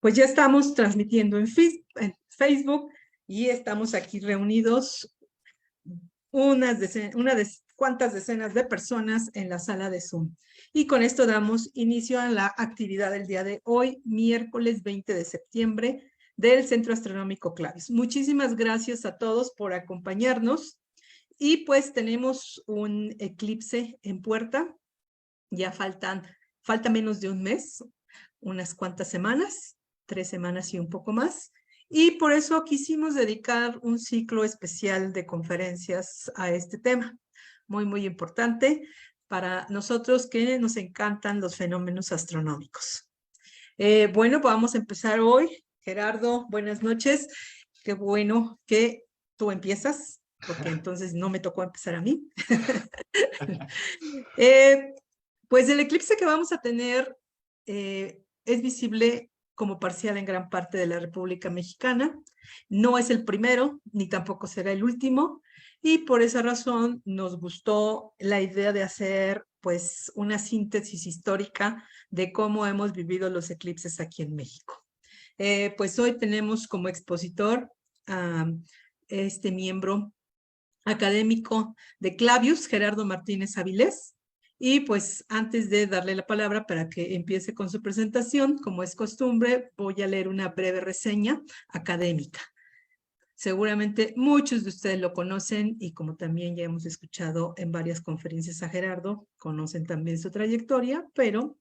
Pues ya estamos transmitiendo en Facebook y estamos aquí reunidos cuantas decenas de personas en la sala de Zoom. Y con esto damos inicio a la actividad del día de hoy, miércoles 20 de septiembre, del Centro Astronómico Clavius. Muchísimas gracias a todos por acompañarnos. Y pues tenemos un eclipse en puerta. Ya falta menos de un mes, unas cuantas semanas, 3 semanas y un poco más. Y por eso quisimos dedicar un ciclo especial de conferencias a este tema, muy, muy importante para nosotros que nos encantan los fenómenos astronómicos. Bueno, pues vamos a empezar hoy. Gerardo, buenas noches. Qué bueno que tú empiezas, porque entonces no me tocó empezar a mí. Pues el eclipse que vamos a tener es visible como parcial en gran parte de la República Mexicana. No es el primero, ni tampoco será el último, y por esa razón nos gustó la idea de hacer pues una síntesis histórica de cómo hemos vivido los eclipses aquí en México. Pues hoy tenemos como expositor a este miembro académico de Clavius, Gerardo Martínez Avilés. Y pues antes de darle la palabra para que empiece con su presentación, como es costumbre, voy a leer una breve reseña académica. Seguramente muchos de ustedes lo conocen y como también ya hemos escuchado en varias conferencias a Gerardo, conocen también su trayectoria, pero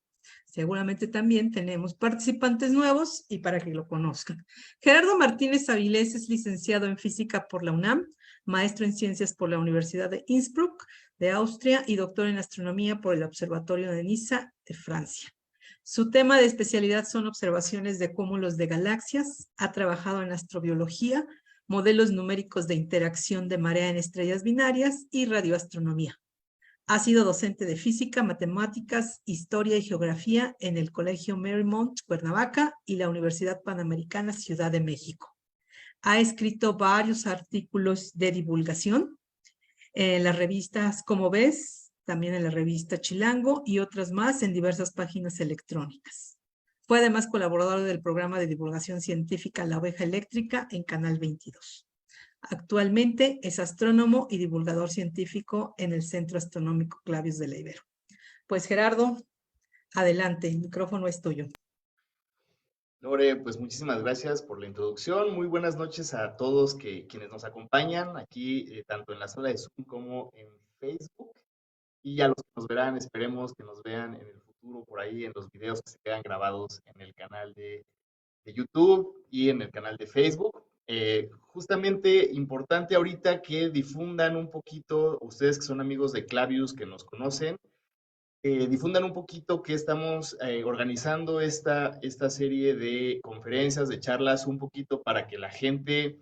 seguramente también tenemos participantes nuevos y para que lo conozcan. Gerardo Martínez Avilés es licenciado en Física por la UNAM, maestro en Ciencias por la Universidad de Innsbruck, de Austria, y doctor en Astronomía por el Observatorio de Niza, de Francia. Su tema de especialidad son observaciones de cúmulos de galaxias, ha trabajado en astrobiología, modelos numéricos de interacción de marea en estrellas binarias y radioastronomía. Ha sido docente de física, matemáticas, historia y geografía en el Colegio Marymount, Cuernavaca, y la Universidad Panamericana, Ciudad de México. Ha escrito varios artículos de divulgación en las revistas Como Ves, también en la revista Chilango y otras más en diversas páginas electrónicas. Fue además colaborador del programa de divulgación científica La Oveja Eléctrica en Canal 22. Actualmente es astrónomo y divulgador científico en el Centro Astronómico Clavius de la Ibero. Pues Gerardo, adelante, el micrófono es tuyo. Lore, pues muchísimas gracias por la introducción. Muy buenas noches a todos quienes nos acompañan aquí, tanto en la sala de Zoom como en Facebook. Y a los que nos verán, esperemos que nos vean en el futuro por ahí en los videos que se quedan grabados en el canal de YouTube y en el canal de Facebook. Justamente importante ahorita que difundan un poquito, ustedes que son amigos de Clavius, que nos conocen, difundan un poquito que estamos organizando esta serie de conferencias, de charlas, un poquito para que la gente,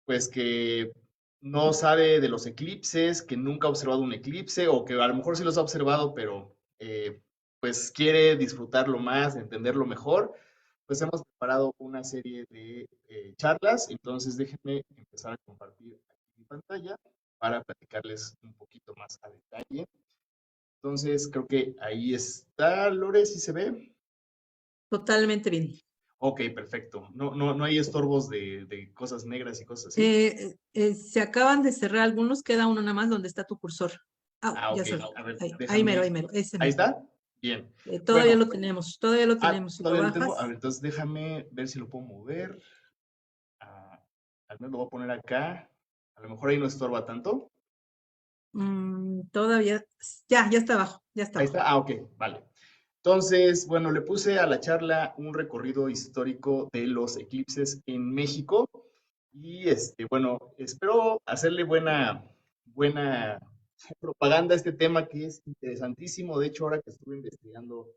pues que no sabe de los eclipses, que nunca ha observado un eclipse o que a lo mejor sí los ha observado, pero pues quiere disfrutarlo más, entenderlo mejor, pues hemos preparado una serie de charlas. Entonces déjenme empezar a compartir aquí mi pantalla para platicarles un poquito más a detalle. Entonces, creo que ahí está, Lore, ¿sí se ve? Totalmente bien. Ok, perfecto. No hay estorbos de cosas negras y cosas así. Se acaban de cerrar algunos, queda uno nada más donde está tu cursor. Ah, Ya ok. cerró. A ver, Ahí déjame. mero, ese Ahí mismo. está. Bien. Todavía Bueno, lo tenemos. Si lo todavía lo tengo. A bajas, ver, entonces déjame ver si lo puedo mover. Ah, al menos lo voy a poner acá. A lo mejor ahí no estorba tanto. todavía, ya está abajo, ya está Ahí abajo. está. Ah, ok, vale. Entonces, bueno, le puse a la charla un recorrido histórico de los eclipses en México. Y bueno, espero hacerle buena propaganda a este tema que es interesantísimo. De hecho, ahora que estuve investigando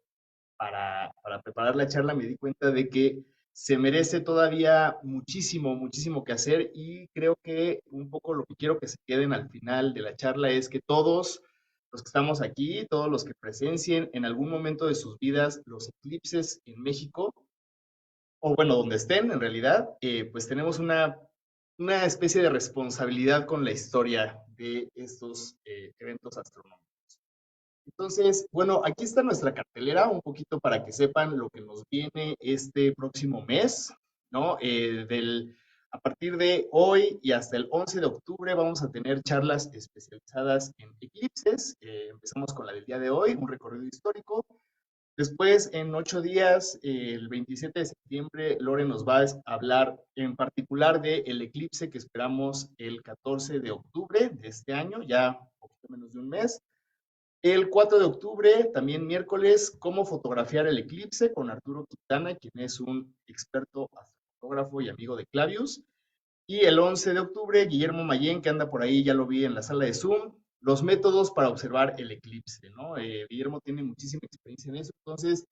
para preparar la charla, me di cuenta de que se merece todavía muchísimo que hacer, y creo que un poco lo que quiero que se queden al final de la charla es que todos los que estamos aquí, todos los que presencien en algún momento de sus vidas los eclipses en México, o bueno, donde estén en realidad, pues tenemos una especie de responsabilidad con la historia de estos eventos astronómicos. Entonces, bueno, aquí está nuestra cartelera, un poquito para que sepan lo que nos viene este próximo mes, ¿no? A partir de hoy y hasta el 11 de octubre vamos a tener charlas especializadas en eclipses. Empezamos con la del día de hoy, un recorrido histórico. Después, en 8 días, el 27 de septiembre, Lore nos va a hablar en particular del eclipse que esperamos el 14 de octubre de este año, ya un poquito menos de un mes. El 4 de octubre, también miércoles, cómo fotografiar el eclipse con Arturo Quintana, quien es un experto astrofotógrafo y amigo de Clavius. Y el 11 de octubre, Guillermo Mayén, que anda por ahí, ya lo vi en la sala de Zoom, los métodos para observar el eclipse, ¿no? Guillermo tiene muchísima experiencia en eso, entonces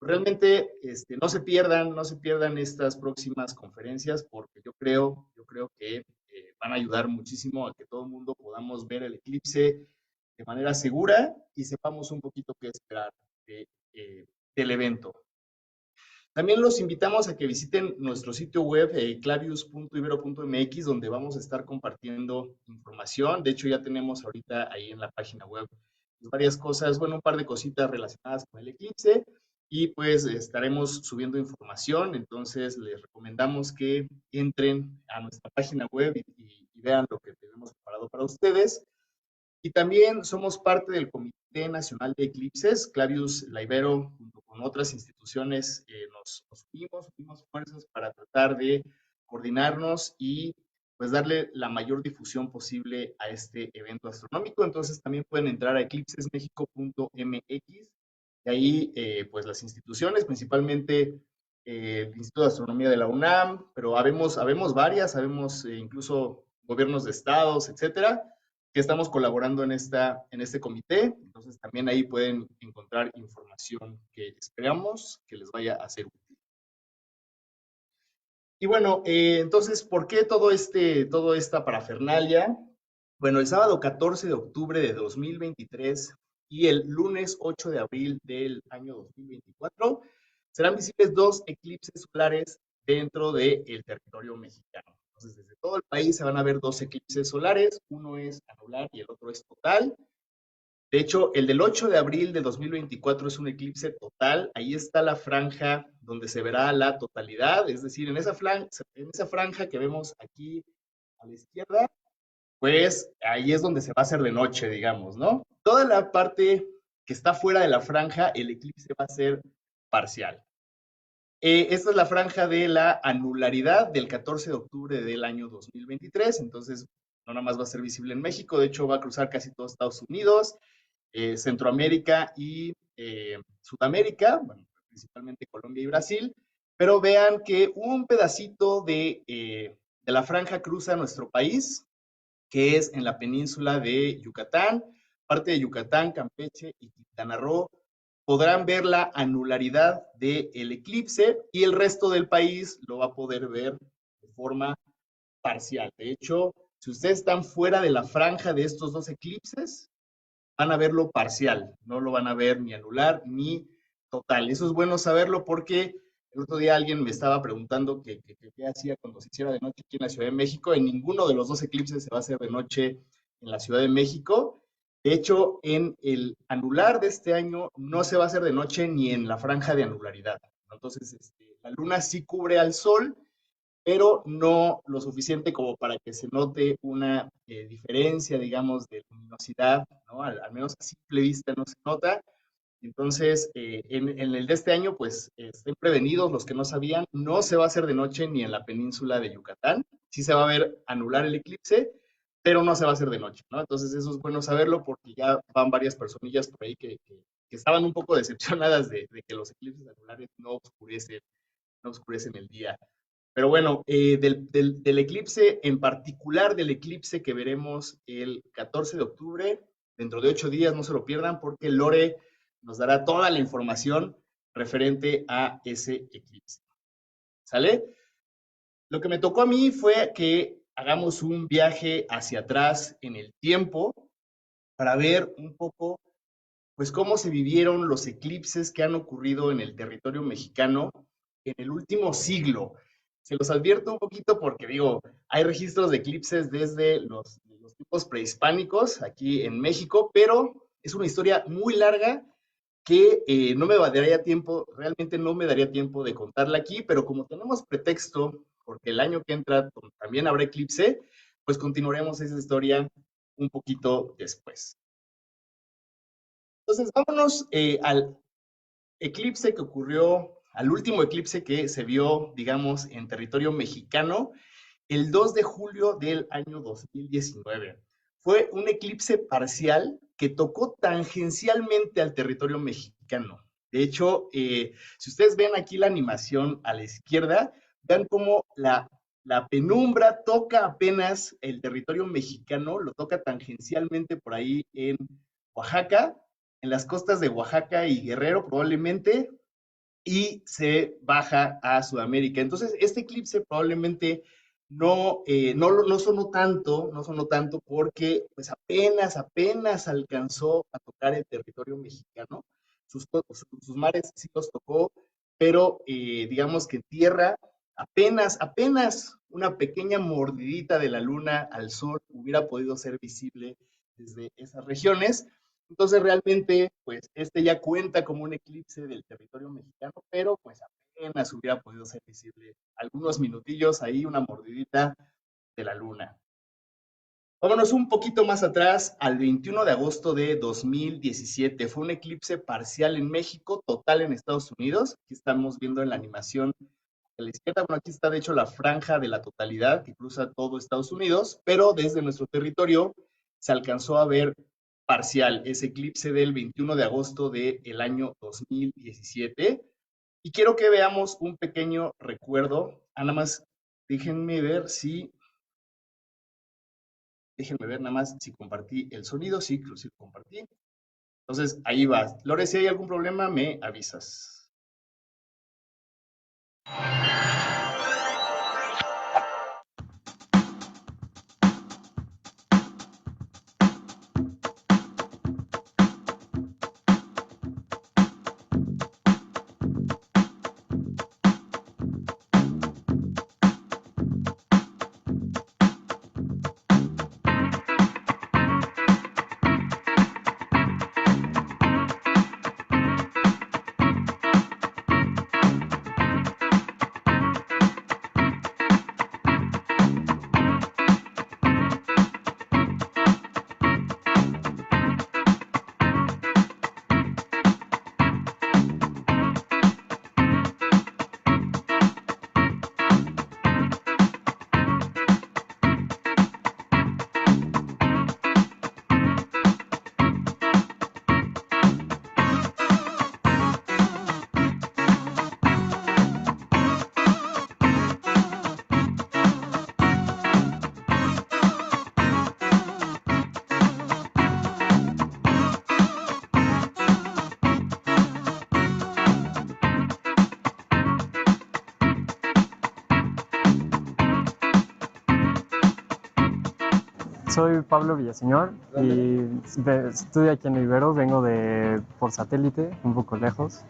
realmente no se pierdan estas próximas conferencias porque yo creo que van a ayudar muchísimo a que todo el mundo podamos ver el eclipse de manera segura y sepamos un poquito qué esperar de, del evento. También los invitamos a que visiten nuestro sitio web clavius.ibero.mx, donde vamos a estar compartiendo información. De hecho, ya tenemos ahorita ahí en la página web pues, varias cosas, bueno, un par de cositas relacionadas con el eclipse y pues estaremos subiendo información. Entonces, les recomendamos que entren a nuestra página web y vean lo que tenemos preparado para ustedes. Y también somos parte del Comité Nacional de Eclipses. Clavius, la Ibero, junto con otras instituciones, unimos fuerzas para tratar de coordinarnos y pues darle la mayor difusión posible a este evento astronómico. Entonces también pueden entrar a eclipsesmexico.mx y ahí pues las instituciones, principalmente el Instituto de Astronomía de la UNAM, pero habemos varias, habemos incluso gobiernos de estados, etcétera, que estamos colaborando en este comité. Entonces también ahí pueden encontrar información que esperamos que les vaya a ser útil. Y bueno, entonces, ¿por qué toda esta parafernalia? Bueno, el sábado 14 de octubre de 2023 y el lunes 8 de abril del año 2024 serán visibles dos eclipses solares dentro del territorio mexicano. Entonces, desde todo el país se van a ver dos eclipses solares, uno es anular y el otro es total. De hecho, el del 8 de abril de 2024 es un eclipse total. Ahí está la franja donde se verá la totalidad, es decir, en esa franja que vemos aquí a la izquierda, pues ahí es donde se va a hacer de noche, digamos, ¿no? Toda la parte que está fuera de la franja, el eclipse va a ser parcial. Esta es la franja de la anularidad del 14 de octubre del año 2023, entonces no nada más va a ser visible en México, de hecho va a cruzar casi todo Estados Unidos, Centroamérica y Sudamérica, bueno, principalmente Colombia y Brasil, pero vean que un pedacito de la franja cruza nuestro país, que es en la península de Yucatán, parte de Yucatán, Campeche y Quintana Roo. Podrán ver la anularidad del eclipse y el resto del país lo va a poder ver de forma parcial. De hecho, si ustedes están fuera de la franja de estos dos eclipses, van a verlo parcial, no lo van a ver ni anular ni total. Eso es bueno saberlo porque el otro día alguien me estaba preguntando qué hacía cuando se hiciera de noche aquí en la Ciudad de México. En ninguno de los dos eclipses se va a hacer de noche en la Ciudad de México. De hecho, en el anular de este año no se va a hacer de noche ni en la franja de anularidad. Entonces, la luna sí cubre al sol, pero no lo suficiente como para que se note una diferencia, digamos, de luminosidad, ¿no? Al menos a simple vista no se nota. Entonces, en el de este año, pues estén prevenidos los que no sabían, no se va a hacer de noche ni en la península de Yucatán. Sí se va a ver anular el eclipse, pero no se va a hacer de noche, ¿no? Entonces, eso es bueno saberlo porque ya van varias personillas por ahí que estaban un poco decepcionadas de que los eclipses anulares no oscurecen el día. Pero bueno, del eclipse, en particular del eclipse que veremos el 14 de octubre, dentro de 8 días, no se lo pierdan, porque Lore nos dará toda la información referente a ese eclipse. ¿Sale? Lo que me tocó a mí fue que hagamos un viaje hacia atrás en el tiempo para ver un poco, pues, cómo se vivieron los eclipses que han ocurrido en el territorio mexicano en el último siglo. Se los advierto un poquito porque, digo, hay registros de eclipses desde los tiempos prehispánicos aquí en México, pero Es una historia muy larga que no me daría tiempo, realmente no me daría tiempo de contarla aquí, pero como tenemos pretexto, porque el año que entra también habrá eclipse, pues continuaremos esa historia un poquito después. Entonces, vámonos al eclipse que ocurrió, al último eclipse que se vio, digamos, en territorio mexicano, el 2 de julio del año 2019. Fue un eclipse parcial que tocó tangencialmente al territorio mexicano. De hecho, si ustedes ven aquí la animación a la izquierda, vean cómo la penumbra toca apenas el territorio mexicano, lo toca tangencialmente por ahí en Oaxaca, en las costas de Oaxaca y Guerrero probablemente, y se baja a Sudamérica. Entonces, este eclipse probablemente no sonó tanto, no sonó tanto porque pues apenas alcanzó a tocar el territorio mexicano. Sus mares sí los tocó, pero digamos que en tierra apenas una pequeña mordidita de la luna al sol hubiera podido ser visible desde esas regiones. Entonces realmente, pues este ya cuenta como un eclipse del territorio mexicano, pero pues apenas hubiera podido ser visible algunos minutillos ahí, una mordidita de la luna. Vámonos un poquito más atrás, al 21 de agosto de 2017. Fue un eclipse parcial en México, total en Estados Unidos. Aquí estamos viendo en la animación a la izquierda, bueno, aquí está de hecho la franja de la totalidad que cruza todo Estados Unidos, pero desde nuestro territorio se alcanzó a ver parcial ese eclipse del 21 de agosto del año 2017. Y quiero que veamos un pequeño recuerdo. Nada más déjenme ver si, déjenme ver nada más si compartí el sonido. Sí, sí compartí. Entonces, ahí va. Lore, si hay algún problema, me avisas. Soy Pablo Villaseñor y estudio aquí en Ibero, vengo por satélite, un poco lejos.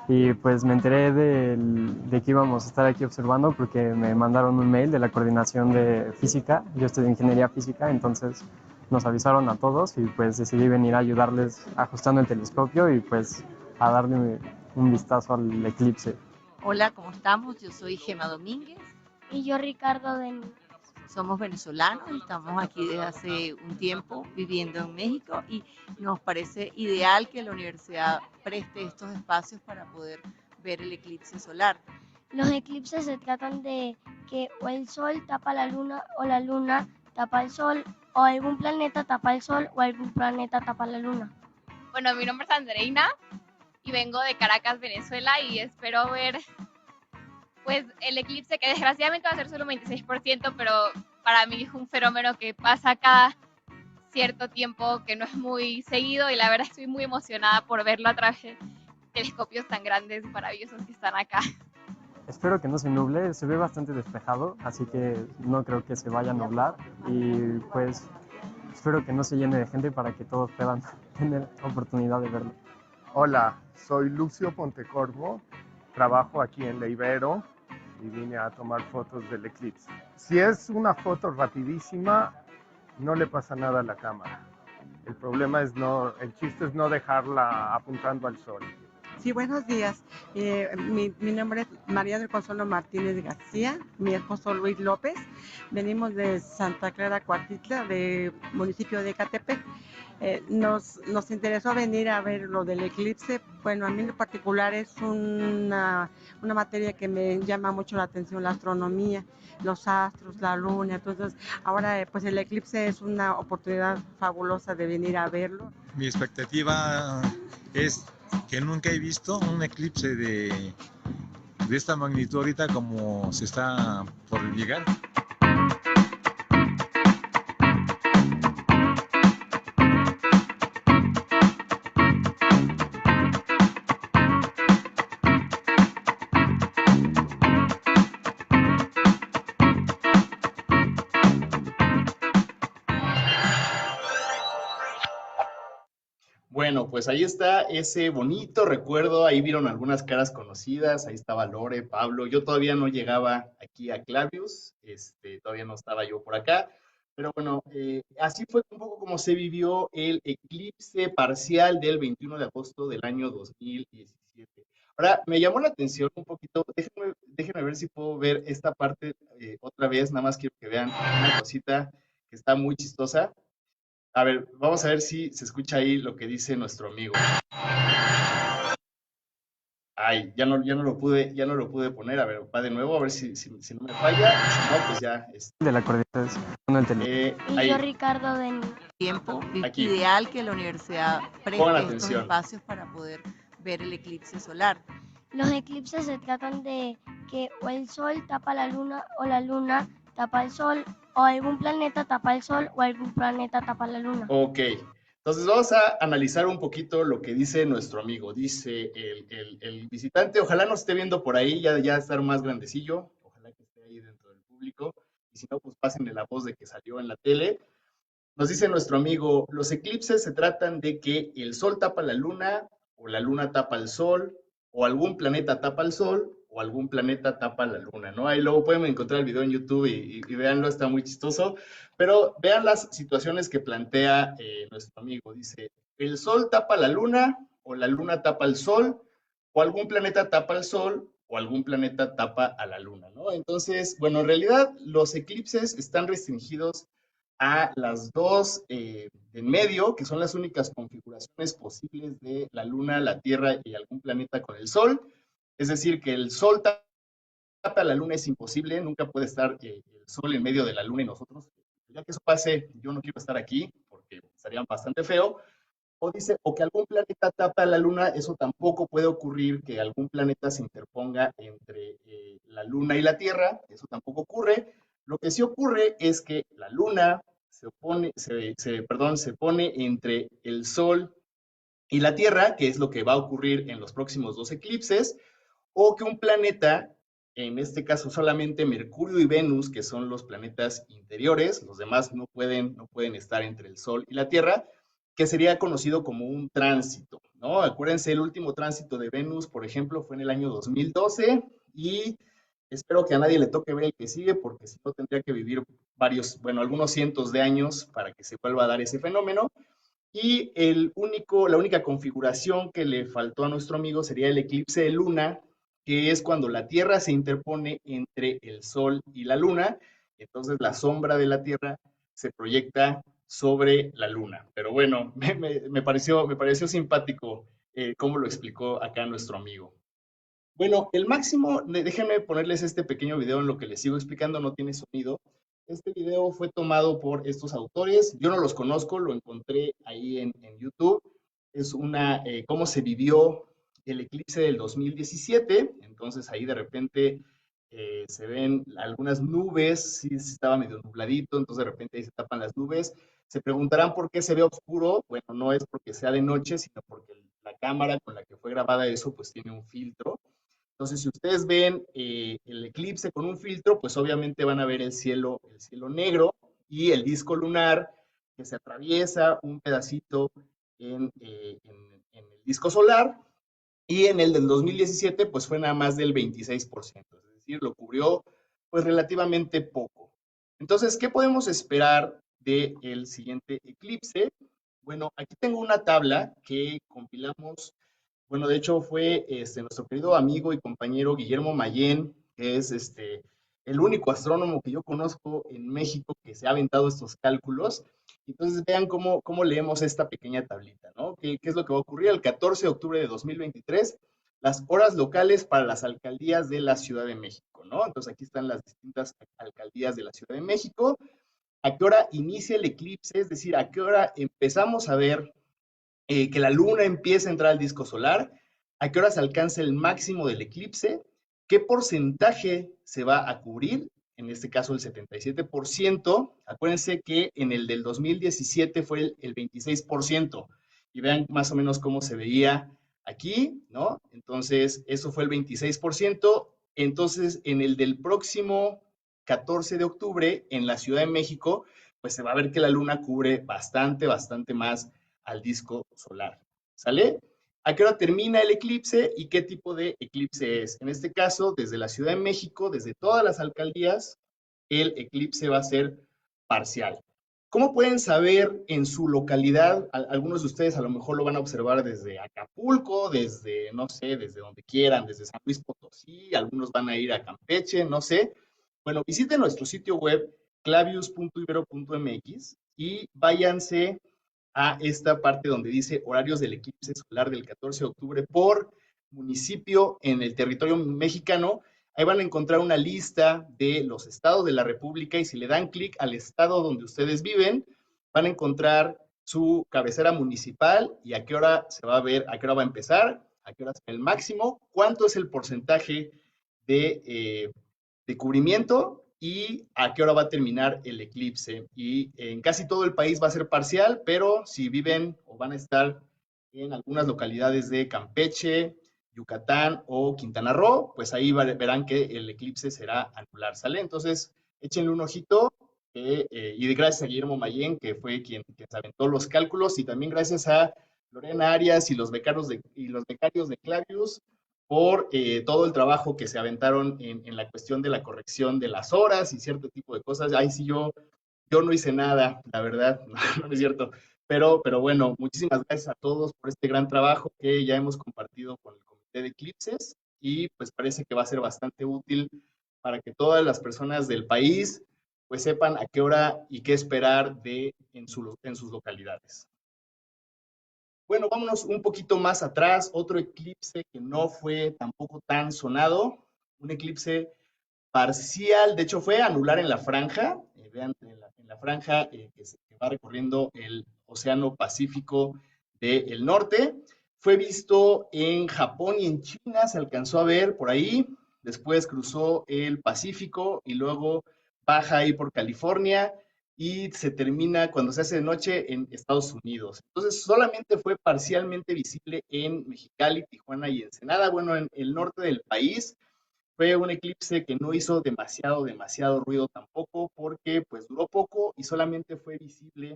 Y pues me enteré de que íbamos a estar aquí observando porque me mandaron un mail de la coordinación de física. Yo estudio ingeniería física, entonces nos avisaron a todos y pues decidí venir a ayudarles ajustando el telescopio y pues a darle un vistazo al eclipse. Hola, ¿cómo estamos? Yo soy Gema Domínguez. Y yo, Ricardo Denis. Somos venezolanos y estamos aquí desde hace un tiempo viviendo en México y nos parece ideal que la universidad preste estos espacios para poder ver el eclipse solar. Los eclipses se tratan de que o el sol tapa la luna o la luna tapa el sol o algún planeta tapa el sol o algún planeta tapa la luna. Bueno, mi nombre es Andreina y vengo de Caracas, Venezuela y espero ver pues el eclipse que desgraciadamente va a ser solo un 26%, pero para mí es un fenómeno que pasa cada cierto tiempo, que no es muy seguido y la verdad estoy muy emocionada por verlo a través de telescopios tan grandes y maravillosos que están acá. Espero que no se nuble, se ve bastante despejado, así que no creo que se vaya a nublar y pues espero que no se llene de gente para que todos puedan tener oportunidad de verlo. Hola, soy Lucio Pontecorvo, trabajo aquí en la Ibero y vine a tomar fotos del eclipse. Si es una foto rapidísima, no le pasa nada a la cámara. El problema es no, el chiste es no dejarla apuntando al sol. Sí, buenos días. Mi nombre es María del Consuelo Martínez García, mi esposo Luis López. Venimos de Santa Clara Cuartitla, del municipio de Ecatepec. Nos interesó venir a ver lo del eclipse. Bueno, a mí en particular es una materia que me llama mucho la atención, la astronomía, los astros, la luna. Entonces, ahora pues el eclipse es una oportunidad fabulosa de venir a verlo. Mi expectativa es que nunca he visto un eclipse de esta magnitud ahorita como se está por llegar. Bueno, pues ahí está ese bonito recuerdo, ahí vieron algunas caras conocidas, ahí estaba Lore, Pablo, yo todavía no llegaba aquí a Clavius, todavía no estaba yo por acá, pero bueno, así fue un poco como se vivió el eclipse parcial del 21 de agosto del año 2017. Ahora, me llamó la atención un poquito, déjenme ver si puedo ver esta parte otra vez, nada más quiero que vean una cosita que está muy chistosa. A ver, vamos a ver si se escucha ahí lo que dice nuestro amigo. Ay, ya no lo pude poner. A ver, va de nuevo, a ver si no me falla. Si no, pues ya. De la coordinación del teléfono. Y Ahí, yo, Ricardo, de Tiempo Aquí. ideal que la universidad Pongan preste estos atención. espacios para poder ver el eclipse solar. los eclipses se tratan de que o el sol tapa la luna o la luna tapa el sol o algún planeta tapa el sol o algún planeta tapa la luna. Ok. Entonces vamos a analizar un poquito lo que dice nuestro amigo. Dice el visitante, ojalá nos esté viendo por ahí, ya estar más grandecillo. Ojalá que esté ahí dentro del público. Y si no, pues pásenle la voz de que salió en la tele. Nos dice nuestro amigo, los eclipses se tratan de que el sol tapa la luna, o la luna tapa el sol, o algún planeta tapa el sol, o algún planeta tapa la luna, ¿no? Ahí luego pueden encontrar el video en YouTube y véanlo, está muy chistoso. Pero vean las situaciones que plantea nuestro amigo. Dice, el sol tapa la luna, o la luna tapa el sol, o algún planeta tapa el sol, o algún planeta tapa a la luna, ¿no? Entonces, bueno, en realidad los eclipses están restringidos a las dos en medio, que son las únicas configuraciones posibles de la Luna, la Tierra y algún planeta con el Sol. Es decir, que el Sol tapa a la Luna es imposible, nunca puede estar el Sol en medio de la Luna y nosotros. Ya que eso pase, yo no quiero estar aquí porque estaría bastante feo. O dice, o que algún planeta tapa a la Luna, eso tampoco puede ocurrir, que algún planeta se interponga entre la Luna y la Tierra, eso tampoco ocurre. Lo que sí ocurre es que la Luna se pone entre el Sol y la Tierra, que es lo que va a ocurrir en los próximos dos eclipses, o que un planeta, en este caso solamente Mercurio y Venus, que son los planetas interiores, los demás no pueden estar entre el Sol y la Tierra, que sería conocido como un tránsito, ¿no? Acuérdense, el último tránsito de Venus, por ejemplo, fue en el año 2012 y espero que a nadie le toque ver el que sigue, porque si no tendría que vivir algunos cientos de años para que se vuelva a dar ese fenómeno. Y la única configuración que le faltó a nuestro amigo sería el eclipse de luna, que es cuando la Tierra se interpone entre el Sol y la Luna, entonces la sombra de la Tierra se proyecta sobre la Luna. Pero bueno, me pareció simpático cómo lo explicó acá nuestro amigo. Bueno, el máximo, déjenme ponerles este pequeño video en lo que les sigo explicando, no tiene sonido. Este video fue tomado por estos autores, yo no los conozco, lo encontré ahí en YouTube. Es cómo se vivió el eclipse del 2017, entonces ahí de repente se ven algunas nubes, sí estaba medio nubladito, entonces de repente ahí se tapan las nubes. Se preguntarán por qué se ve oscuro. Bueno, no es porque sea de noche, sino porque la cámara con la que fue grabada eso, pues tiene un filtro. Entonces, si ustedes ven el eclipse con un filtro, pues obviamente van a ver el cielo negro y el disco lunar que se atraviesa un pedacito en el disco solar, y en el del 2017 pues fue nada más del 26%, es decir, lo cubrió pues relativamente poco. Entonces, ¿qué podemos esperar del siguiente eclipse? Bueno, aquí tengo una tabla que compilamos. Bueno, de hecho fue nuestro querido amigo y compañero Guillermo Mayén, que es el único astrónomo que yo conozco en México que se ha aventado estos cálculos. Entonces vean cómo leemos esta pequeña tablita, ¿no? ¿Qué es lo que va a ocurrir? El 14 de octubre de 2023, las horas locales para las alcaldías de la Ciudad de México, ¿no? Entonces aquí están las distintas alcaldías de la Ciudad de México. ¿A qué hora inicia el eclipse? Es decir, ¿a qué hora empezamos a ver que la luna empieza a entrar al disco solar? ¿A qué hora se alcanza el máximo del eclipse? ¿Qué porcentaje se va a cubrir? En este caso el 77%. Acuérdense que en el del 2017 fue el 26%. Y vean más o menos cómo se veía aquí, ¿no? Entonces, eso fue el 26%. Entonces, en el del próximo 14 de octubre, en la Ciudad de México, pues se va a ver que la luna cubre bastante más al disco solar. ¿Sale? ¿A qué hora termina el eclipse y qué tipo de eclipse es? En este caso, desde la Ciudad de México, desde todas las alcaldías, el eclipse va a ser parcial. ¿Cómo pueden saber en su localidad? Algunos de ustedes a lo mejor lo van a observar desde Acapulco, desde, no sé, desde donde quieran, desde San Luis Potosí, algunos van a ir a Campeche, no sé. Bueno, visiten nuestro sitio web clavius.ibero.mx y váyanse a esta parte donde dice horarios del eclipse solar del 14 de octubre por municipio en el territorio mexicano. Ahí van a encontrar una lista de los estados de la República y si le dan clic al estado donde ustedes viven, van a encontrar su cabecera municipal y a qué hora se va a ver, a qué hora va a empezar, a qué hora es el máximo, cuánto es el porcentaje de cubrimiento y a qué hora va a terminar el eclipse. Y en casi todo el país va a ser parcial, pero si viven o van a estar en algunas localidades de Campeche, Yucatán o Quintana Roo, pues ahí verán que el eclipse será anular, ¿sale? Entonces, échenle un ojito y gracias a Guillermo Mayén, que fue quien se aventó los cálculos, y también gracias a Lorena Arias y los becarios de Clavius por todo el trabajo que se aventaron en la cuestión de la corrección de las horas y cierto tipo de cosas. Ahí sí yo no hice nada, la verdad, no es cierto. Pero bueno, muchísimas gracias a todos por este gran trabajo que ya hemos compartido con el Comité de Eclipses y pues parece que va a ser bastante útil para que todas las personas del país pues sepan a qué hora y qué esperar en sus localidades. Bueno, vámonos un poquito más atrás, otro eclipse que no fue tampoco tan sonado, un eclipse parcial, de hecho fue anular en la franja, vean en la franja que va recorriendo el Océano Pacífico del Norte, fue visto en Japón y en China, se alcanzó a ver por ahí, después cruzó el Pacífico y luego baja ahí por California y se termina cuando se hace de noche en Estados Unidos. Entonces solamente fue parcialmente visible en Mexicali, Tijuana y Ensenada, bueno, en el norte del país. Fue un eclipse que no hizo demasiado ruido tampoco porque pues duró poco y solamente fue visible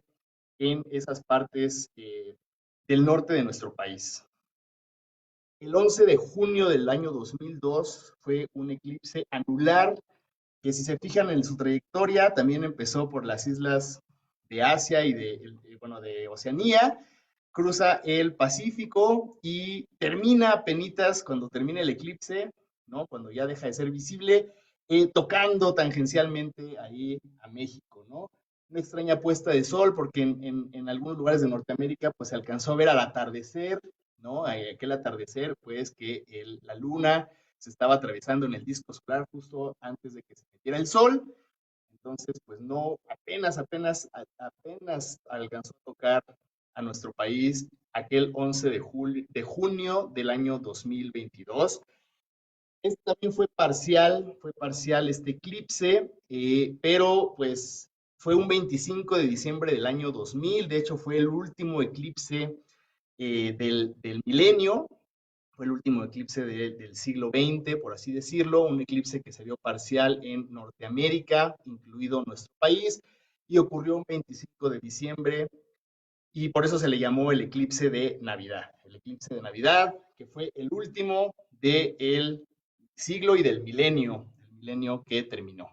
en esas partes del norte de nuestro país. El 11 de junio del año 2002 fue un eclipse anular que si se fijan en su trayectoria también empezó por las islas de Asia y de Oceanía, cruza el Pacífico y termina apenitas cuando termina el eclipse, ¿no? Cuando ya deja de ser visible, tocando tangencialmente ahí a México, ¿no? Una extraña puesta de sol porque en algunos lugares de Norteamérica pues se alcanzó a ver al atardecer, ¿no? Aquel atardecer pues que la luna se estaba atravesando en el disco solar justo antes de que se metiera el sol. Entonces, pues no, apenas alcanzó a tocar a nuestro país aquel 11 de junio del año 2022. Este también fue parcial este eclipse, pero pues fue un 25 de diciembre del año 2000, de hecho fue el último eclipse del milenio, fue el último eclipse del siglo XX, por así decirlo, un eclipse que se vio parcial en Norteamérica, incluido nuestro país, y ocurrió un 25 de diciembre, y por eso se le llamó el eclipse de Navidad. El eclipse de Navidad, que fue el último del siglo y del milenio que terminó.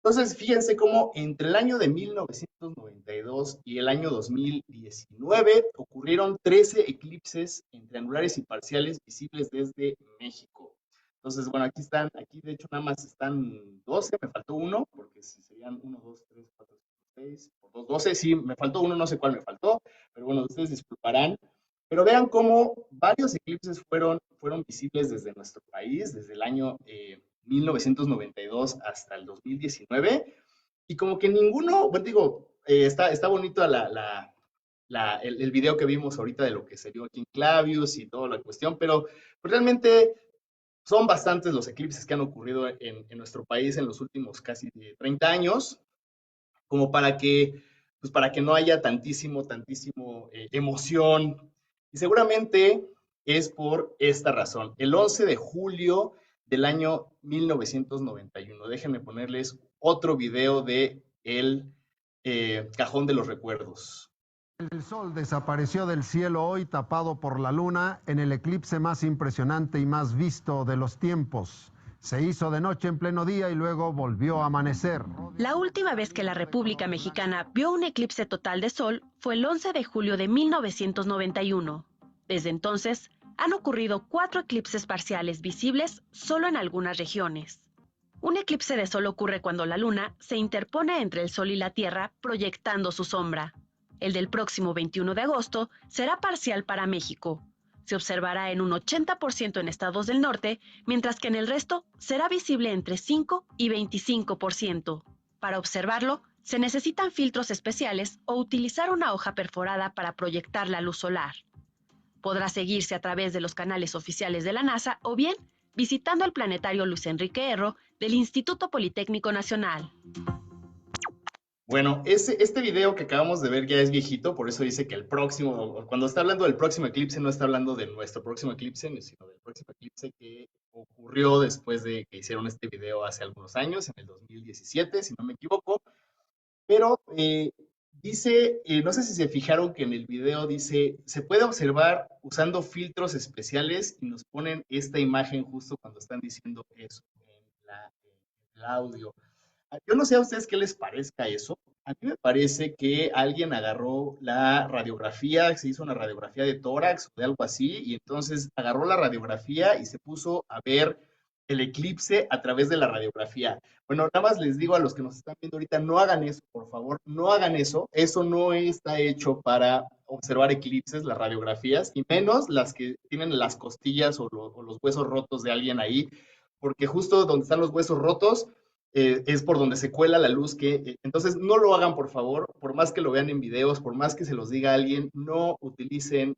Entonces, fíjense cómo entre el año de 1992 y el año 2019 ocurrieron 13 eclipses en triangulares y parciales visibles desde México. Entonces, bueno, aquí están, aquí de hecho nada más están 12, me faltó uno, porque si serían 1, 2, 3, 4, 5, 6, por 2, 12, sí, me faltó uno, no sé cuál me faltó, pero bueno, ustedes disculparán. Pero vean cómo varios eclipses fueron visibles desde nuestro país, desde el año 1992 hasta el 2019, y como que ninguno, bueno, digo, está bonito el video que vimos ahorita de lo que se dio aquí en Clavius y toda la cuestión, pero pues, realmente son bastantes los eclipses que han ocurrido en nuestro país en los últimos casi 30 años, como pues para que no haya tantísimo emoción. Y seguramente es por esta razón. El 11 de julio del año 1991. Déjenme ponerles otro video de el Cajón de los Recuerdos. El sol desapareció del cielo hoy tapado por la luna en el eclipse más impresionante y más visto de los tiempos. Se hizo de noche en pleno día y luego volvió a amanecer. La última vez que la República Mexicana vio un eclipse total de sol fue el 11 de julio de 1991. Desde entonces, han ocurrido 4 eclipses parciales visibles solo en algunas regiones. Un eclipse de sol ocurre cuando la luna se interpone entre el sol y la Tierra, proyectando su sombra. El del próximo 21 de agosto será parcial para México. Se observará en un 80% en estados del norte, mientras que en el resto será visible entre 5 y 25%. Para observarlo, se necesitan filtros especiales o utilizar una hoja perforada para proyectar la luz solar. Podrá seguirse a través de los canales oficiales de la NASA o bien visitando el planetario Luis Enrique Erro del Instituto Politécnico Nacional. Bueno, este video que acabamos de ver ya es viejito, por eso dice que el próximo, cuando está hablando del próximo eclipse, no está hablando de nuestro próximo eclipse, sino del próximo eclipse que ocurrió después de que hicieron este video hace algunos años, en el 2017, si no me equivoco. Pero dice, no sé si se fijaron que en el video dice, se puede observar usando filtros especiales y nos ponen esta imagen justo cuando están diciendo eso en el audio. Yo no sé a ustedes qué les parezca eso. A mí me parece que alguien agarró la radiografía, se hizo una radiografía de tórax o de algo así, y entonces agarró la radiografía y se puso a ver el eclipse a través de la radiografía. Bueno, nada más les digo a los que nos están viendo ahorita, no hagan eso, por favor, no hagan eso. Eso no está hecho para observar eclipses, las radiografías, y menos las que tienen las costillas o los huesos rotos de alguien ahí, porque justo donde están los huesos rotos, es por donde se cuela la luz entonces no lo hagan, por favor, por más que lo vean en videos, por más que se los diga alguien, no utilicen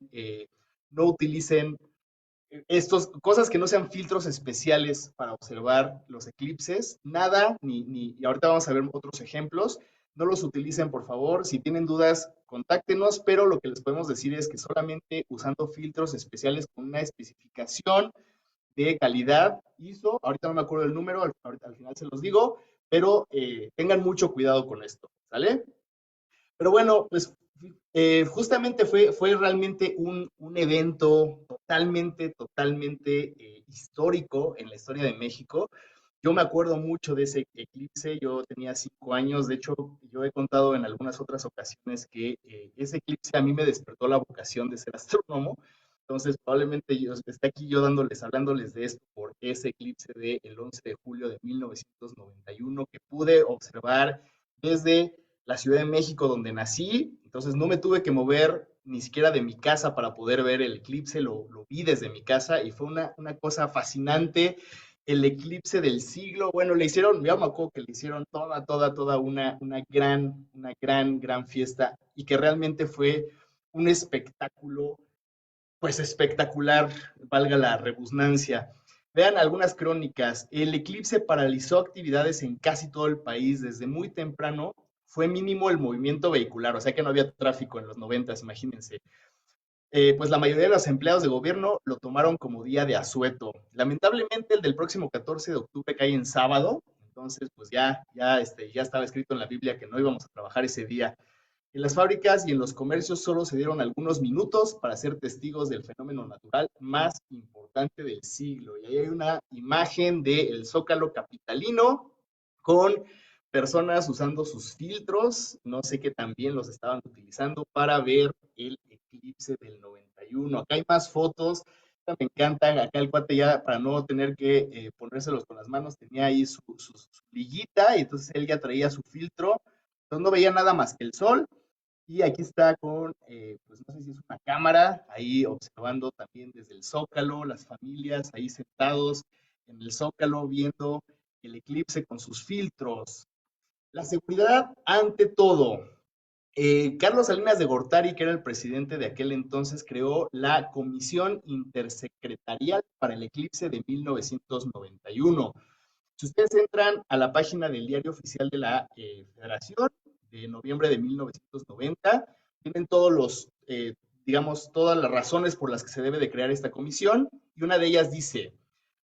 cosas que no sean filtros especiales para observar los eclipses, nada, y ahorita vamos a ver otros ejemplos, no los utilicen, por favor. Si tienen dudas, contáctenos, pero lo que les podemos decir es que solamente usando filtros especiales con una especificación de calidad ISO, ahorita no me acuerdo del número, al final se los digo, pero tengan mucho cuidado con esto, ¿sale? Pero bueno, pues justamente fue realmente un evento totalmente histórico en la historia de México. Yo me acuerdo mucho de ese eclipse, yo tenía 5 años, de hecho yo he contado en algunas otras ocasiones que ese eclipse a mí me despertó la vocación de ser astrónomo. Entonces, probablemente esté aquí yo hablándoles de esto por ese eclipse del 11 de julio de 1991 que pude observar desde la Ciudad de México donde nací. Entonces, no me tuve que mover ni siquiera de mi casa para poder ver el eclipse, lo vi desde mi casa y fue una cosa fascinante. El eclipse del siglo, bueno, yo me acuerdo que le hicieron toda una gran fiesta y que realmente fue un espectáculo pues espectacular, valga la redundancia. Vean algunas crónicas. El eclipse paralizó actividades en casi todo el país. Desde muy temprano fue mínimo el movimiento vehicular, o sea que no había tráfico en los 90s, imagínense. Pues la mayoría de los empleados de gobierno lo tomaron como día de asueto. Lamentablemente el del próximo 14 de octubre cae en sábado, entonces pues ya estaba escrito en la Biblia que no íbamos a trabajar ese día. En las fábricas y en los comercios solo se dieron algunos minutos para ser testigos del fenómeno natural más importante del siglo. Y ahí hay una imagen del Zócalo capitalino con personas usando sus filtros, no sé qué también los estaban utilizando para ver el eclipse del 91. Acá hay más fotos, me encantan, acá el cuate ya para no tener que ponérselos con las manos, tenía ahí su liguita, y entonces él ya traía su filtro, entonces no veía nada más que el sol, y aquí está con, pues no sé si es una cámara, ahí observando también desde el Zócalo, las familias ahí sentados en el Zócalo viendo el eclipse con sus filtros. La seguridad ante todo. Carlos Salinas de Gortari, que era el presidente de aquel entonces, creó la Comisión Intersecretarial para el Eclipse de 1991. Si ustedes entran a la página del Diario Oficial de la Federación de noviembre de 1990, tienen todos los, digamos, todas las razones por las que se debe de crear esta comisión, y una de ellas dice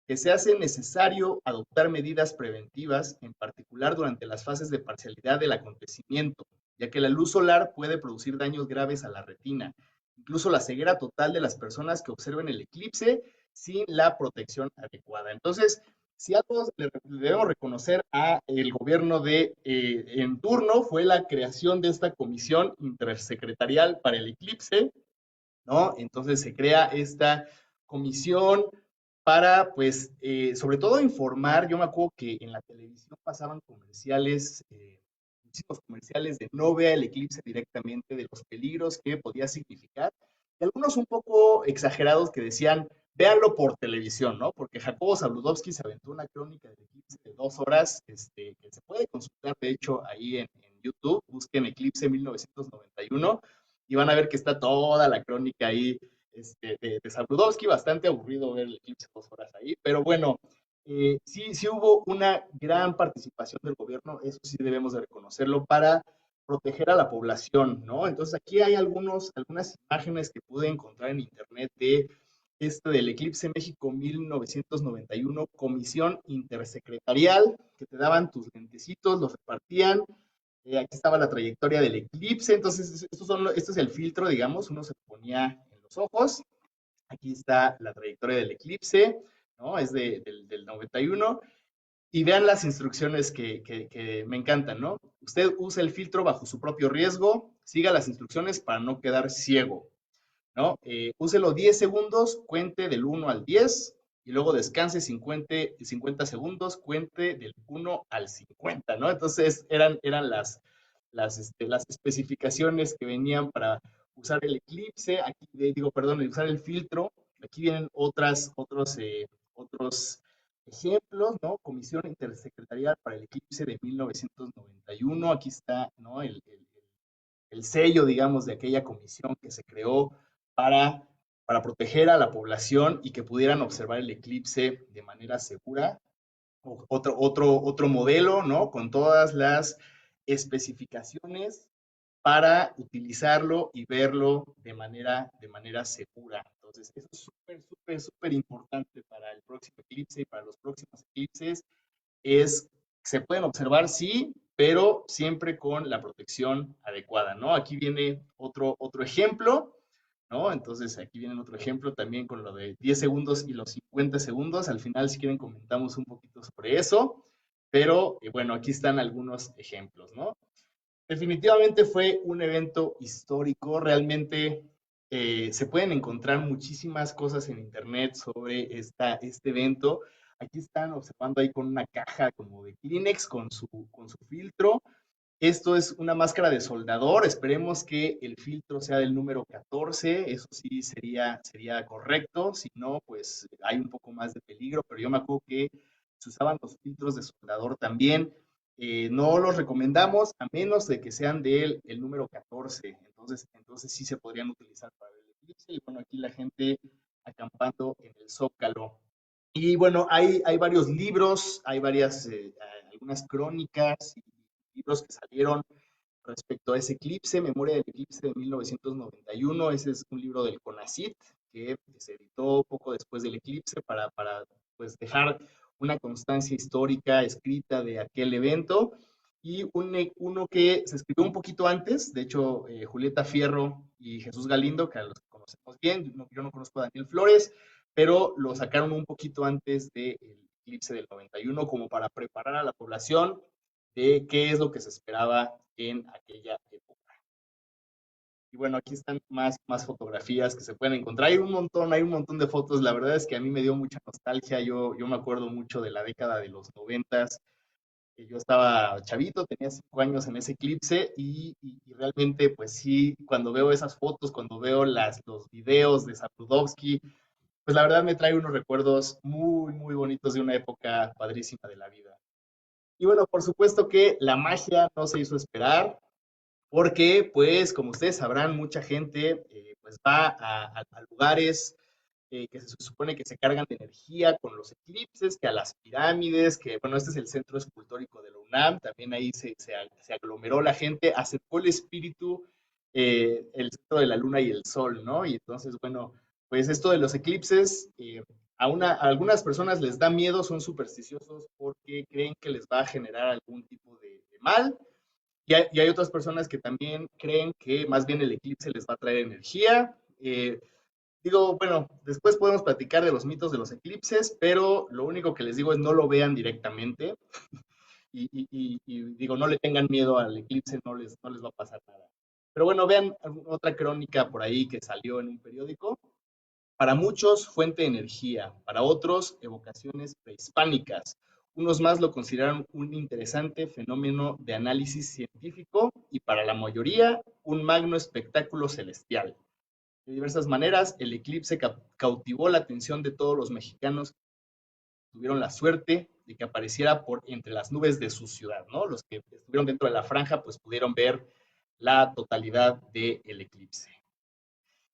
que se hace necesario adoptar medidas preventivas, en particular durante las fases de parcialidad del acontecimiento, ya que la luz solar puede producir daños graves a la retina, incluso la ceguera total de las personas que observen el eclipse sin la protección adecuada. Entonces, si algo le debemos reconocer a el gobierno en turno fue la creación de esta comisión intersecretarial para el eclipse, ¿no? Entonces se crea esta comisión para, pues, sobre todo informar. Yo me acuerdo que en la televisión pasaban comerciales, muchísimos comerciales de no vea el eclipse directamente, de los peligros que podía significar, y algunos un poco exagerados que decían, véanlo por televisión, ¿no? Porque Jacobo Zabludovsky se aventó una crónica del eclipse de 2 horas, que se puede consultar, de hecho, ahí en YouTube, busquen Eclipse 1991, y van a ver que está toda la crónica ahí de Zabludovsky. Bastante aburrido ver el eclipse 2 horas ahí, pero bueno, sí hubo una gran participación del gobierno, eso sí debemos de reconocerlo, para proteger a la población, ¿no? Entonces aquí hay algunas imágenes que pude encontrar en internet del Eclipse México 1991, Comisión Intersecretarial, que te daban tus lentecitos, los repartían. Aquí estaba la trayectoria del eclipse. Entonces esto es el filtro, digamos, uno se ponía en los ojos. Aquí está la trayectoria del eclipse, ¿no? Es del 91. Y vean las instrucciones que me encantan, ¿no? Usted usa el filtro bajo su propio riesgo, siga las instrucciones para no quedar ciego, ¿no? Úselo 10 segundos, cuente del 1 al 10, y luego descanse 50 segundos, cuente del 1 al 50, ¿no? Entonces eran las especificaciones que venían para usar el eclipse, aquí usar el filtro. Aquí vienen otros ejemplos, ¿no? Comisión Intersecretarial para el Eclipse de 1991. Aquí está, ¿no? El sello, digamos, de aquella comisión que se creó para proteger a la población y que pudieran observar el eclipse de manera segura. Otro modelo, ¿no? Con todas las especificaciones para utilizarlo y verlo de manera segura. Entonces, eso es súper importante para el próximo eclipse y para los próximos eclipses. Se pueden observar, sí, pero siempre con la protección adecuada, ¿no? Aquí viene otro ejemplo, ¿no? Entonces, aquí viene otro ejemplo también con lo de 10 segundos y los 50 segundos. Al final, si quieren, comentamos un poquito sobre eso, pero bueno, aquí están algunos ejemplos, ¿no? Definitivamente fue un evento histórico. Realmente se pueden encontrar muchísimas cosas en internet sobre este evento. Aquí están observando ahí con una caja como de Kleenex con su filtro. Esto es una máscara de soldador. Esperemos que el filtro sea del número 14. Eso sí sería correcto. Si no, pues hay un poco más de peligro. Pero yo me acuerdo que se usaban los filtros de soldador también. No los recomendamos a menos de que sean del número 14. Entonces sí se podrían utilizar para el eclipse. Y bueno, aquí la gente acampando en el Zócalo. Y bueno, hay varios libros, hay algunas crónicas y libros que salieron respecto a ese eclipse, Memoria del Eclipse de 1991. Ese es un libro del CONACYT que se editó poco después del eclipse para pues dejar una constancia histórica escrita de aquel evento. Y uno que se escribió un poquito antes, de hecho, Julieta Fierro y Jesús Galindo, que a los que conocemos bien, yo no conozco a Daniel Flores, pero lo sacaron un poquito antes del eclipse del 91, como para preparar a la población de qué es lo que se esperaba en aquella época. Y bueno, aquí están más fotografías que se pueden encontrar. Hay un montón de fotos. La verdad es que a mí me dio mucha nostalgia. Yo me acuerdo mucho de la década de los 90s. Yo estaba chavito, tenía 5 años en ese eclipse y realmente, pues sí, cuando veo esas fotos, cuando veo los videos de Sabludovsky, pues la verdad me trae unos recuerdos muy bonitos de una época padrísima de la vida. Y bueno, por supuesto que la magia no se hizo esperar, porque, pues, como ustedes sabrán, mucha gente pues va a lugares que se supone que se cargan de energía con los eclipses, que a las pirámides, que bueno, este es el centro escultórico de la UNAM, también ahí se aglomeró la gente, acercó el espíritu, el centro de la luna y el sol, ¿no? Y entonces, bueno, pues esto de los eclipses, a algunas personas les da miedo, son supersticiosos porque creen que les va a generar algún tipo de mal. Y hay otras personas que también creen que más bien el eclipse les va a traer energía. Digo, bueno, después podemos platicar de los mitos de los eclipses, pero lo único que les digo es no lo vean directamente y digo, no le tengan miedo al eclipse, no les va a pasar nada. Pero bueno, vean otra crónica por ahí que salió en un periódico. Para muchos, fuente de energía, para otros, evocaciones prehispánicas. Unos más lo consideraron un interesante fenómeno de análisis científico y para la mayoría, un magno espectáculo celestial. De diversas maneras, el eclipse cautivó la atención de todos los mexicanos que tuvieron la suerte de que apareciera por entre las nubes de su ciudad, ¿no? Los que estuvieron dentro de la franja, pues pudieron ver la totalidad del eclipse.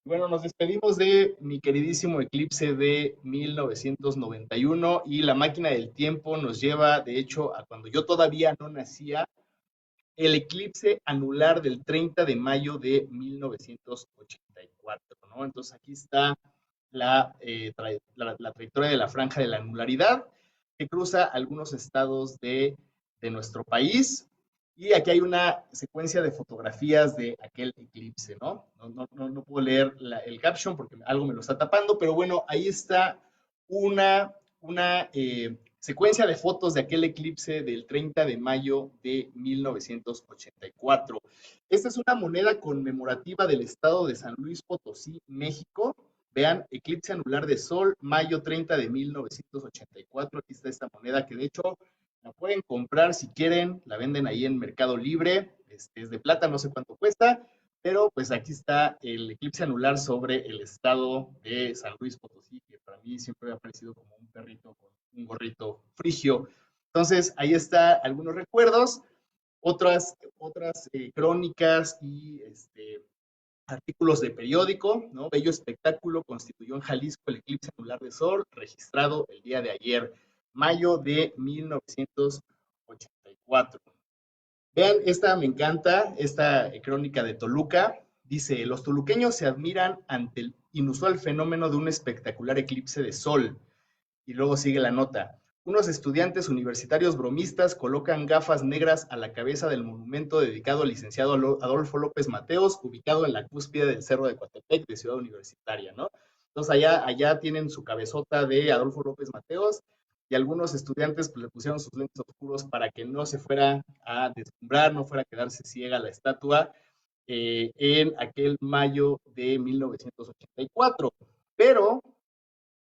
Bueno, nos despedimos de mi queridísimo eclipse de 1991 y la máquina del tiempo nos lleva, de hecho, a cuando yo todavía no nacía, el eclipse anular del 30 de mayo de 1984, ¿no? Entonces aquí está la trayectoria de la franja de la anularidad que cruza algunos estados de nuestro país. Y aquí hay una secuencia de fotografías de aquel eclipse, ¿no? No puedo leer el caption porque algo me lo está tapando, pero bueno, ahí está una secuencia de fotos de aquel eclipse del 30 de mayo de 1984. Esta es una moneda conmemorativa del estado de San Luis Potosí, México. Vean, eclipse anular de sol, mayo 30 de 1984. Aquí está esta moneda que de hecho la pueden comprar si quieren, la venden ahí en Mercado Libre, es de plata, no sé cuánto cuesta, pero pues aquí está el eclipse anular sobre el estado de San Luis Potosí, que para mí siempre ha parecido como un perrito con un gorrito frigio. Entonces, ahí está algunos recuerdos, otras crónicas y artículos de periódico, ¿no? Bello espectáculo constituyó en Jalisco el eclipse anular de sol, registrado el día de ayer, mayo de 1984. Vean, esta me encanta, esta crónica de Toluca. Dice, los toluqueños se admiran ante el inusual fenómeno de un espectacular eclipse de sol. Y luego sigue la nota. Unos estudiantes universitarios bromistas colocan gafas negras a la cabeza del monumento dedicado al licenciado Adolfo López Mateos, ubicado en la cúspide del Cerro de Coatepec, de Ciudad Universitaria, ¿no? Entonces allá tienen su cabezota de Adolfo López Mateos y algunos estudiantes pues, le pusieron sus lentes oscuros para que no se fuera a deslumbrar, no fuera a quedarse ciega la estatua en aquel mayo de 1984. Pero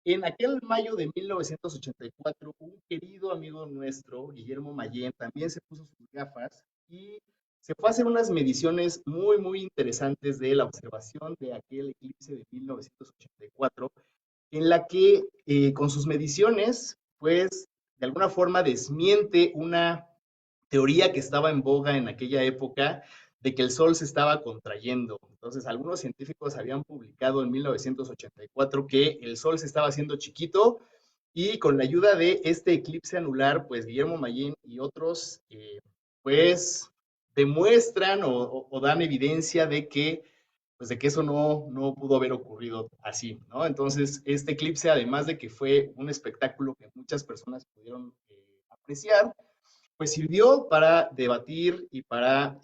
en aquel mayo de 1984, un querido amigo nuestro, Guillermo Mayén, también se puso sus gafas y se fue a hacer unas mediciones muy interesantes de la observación de aquel eclipse de 1984, en la que con sus mediciones, pues, de alguna forma desmiente una teoría que estaba en boga en aquella época de que el Sol se estaba contrayendo. Entonces, algunos científicos habían publicado en 1984 que el Sol se estaba haciendo chiquito y con la ayuda de este eclipse anular, pues Guillermo Mayén y otros, pues demuestran o dan evidencia de que pues de que eso no pudo haber ocurrido así, ¿no? Entonces, este eclipse, además de que fue un espectáculo que muchas personas pudieron apreciar, pues sirvió para debatir y para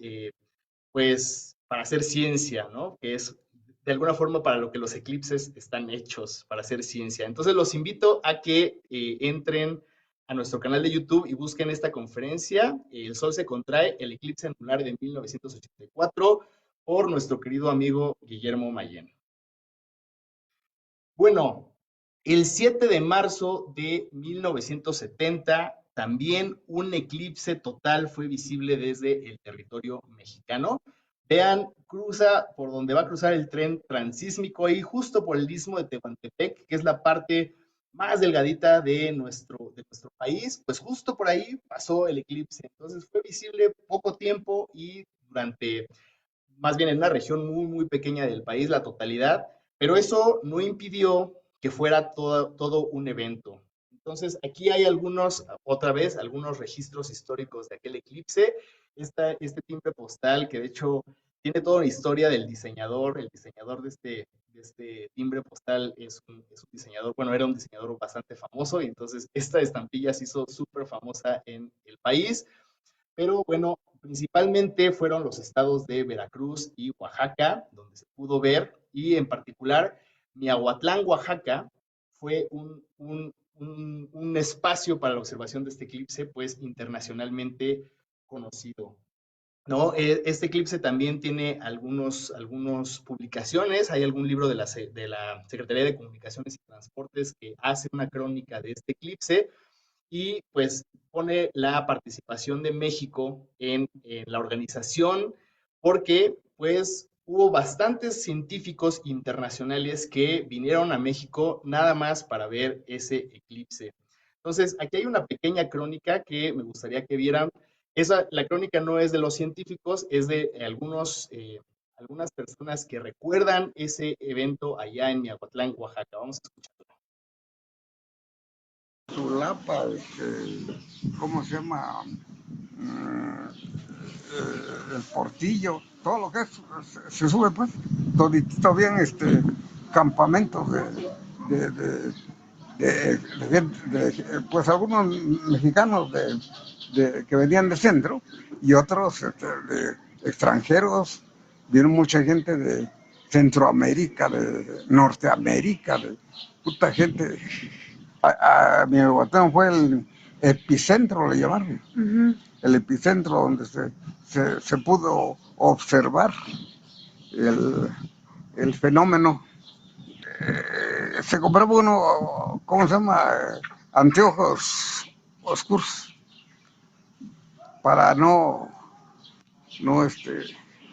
pues para hacer ciencia, ¿no? Que es de alguna forma para lo que los eclipses están hechos, para hacer ciencia. Entonces los invito a que entren a nuestro canal de YouTube y busquen esta conferencia, El Sol se contrae, el eclipse anular de 1984, por nuestro querido amigo Guillermo Mayén. Bueno, el 7 de marzo de 1970, también un eclipse total fue visible desde el territorio mexicano. Vean, cruza por donde va a cruzar el tren transísmico, ahí justo por el istmo de Tehuantepec, que es la parte más delgadita de nuestro país, pues justo por ahí pasó el eclipse. Entonces fue visible poco tiempo y durante, más bien en una región muy, muy pequeña del país, la totalidad, pero eso no impidió que fuera todo un evento. Entonces, aquí hay otra vez, algunos registros históricos de aquel eclipse. Este timbre postal, que de hecho tiene toda una historia del diseñador. El diseñador de este timbre postal es un diseñador, bueno, era un diseñador bastante famoso, y entonces esta estampilla se hizo súper famosa en el país. Pero bueno, principalmente fueron los estados de Veracruz y Oaxaca, donde se pudo ver, y en particular Miahuatlán, Oaxaca, fue un espacio para la observación de este eclipse, pues internacionalmente conocido, ¿no? Este eclipse también tiene algunas publicaciones. Hay algún libro de la Secretaría de Comunicaciones y Transportes que hace una crónica de este eclipse, y pues pone la participación de México en la organización, porque pues hubo bastantes científicos internacionales que vinieron a México nada más para ver ese eclipse. Entonces, aquí hay una pequeña crónica que me gustaría que vieran. La crónica no es de los científicos, es de algunas personas que recuerdan ese evento allá en Miahuatlán, Oaxaca. Vamos a escucharlo. Zulapa, ¿cómo se llama? El Portillo, todo lo que es, se sube pues, toditito bien campamentos pues algunos mexicanos que venían de centro y otros de extranjeros. Vieron mucha gente de Centroamérica, de Norteamérica, de puta gente. Miahuatlán fue el epicentro, le llamaron. El epicentro donde se pudo observar el fenómeno. Se compraba uno, ¿cómo se llama? Anteojos oscuros para no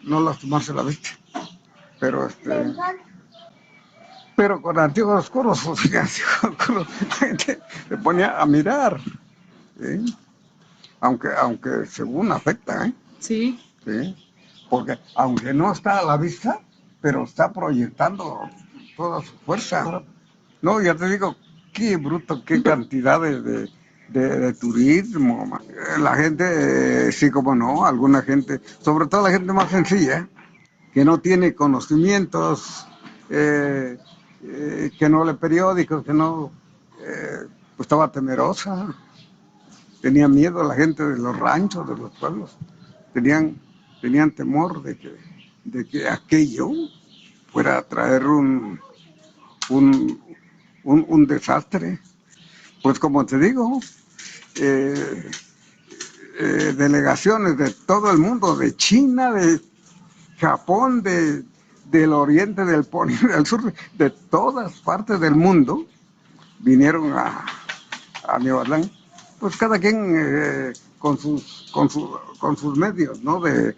lastimarse la vista. Pero con anteojos oscuros, la gente se ponía a mirar, ¿sí? Aunque según afecta, ¿eh? Sí. Sí. Porque aunque no está a la vista, pero está proyectando toda su fuerza. No, ya te digo, qué bruto, qué cantidad de turismo. La gente, sí, como no, alguna gente, sobre todo la gente más sencilla, que no tiene conocimientos, que no lee periódicos, que no, pues estaba temerosa, tenía miedo. La gente de los ranchos, de los pueblos, tenían temor de que aquello fuera a traer un desastre. Pues como te digo, delegaciones de todo el mundo, de China, de Japón, del oriente, del sur, de todas partes del mundo, vinieron a Miahuatlán, pues cada quien con sus medios, ¿no? de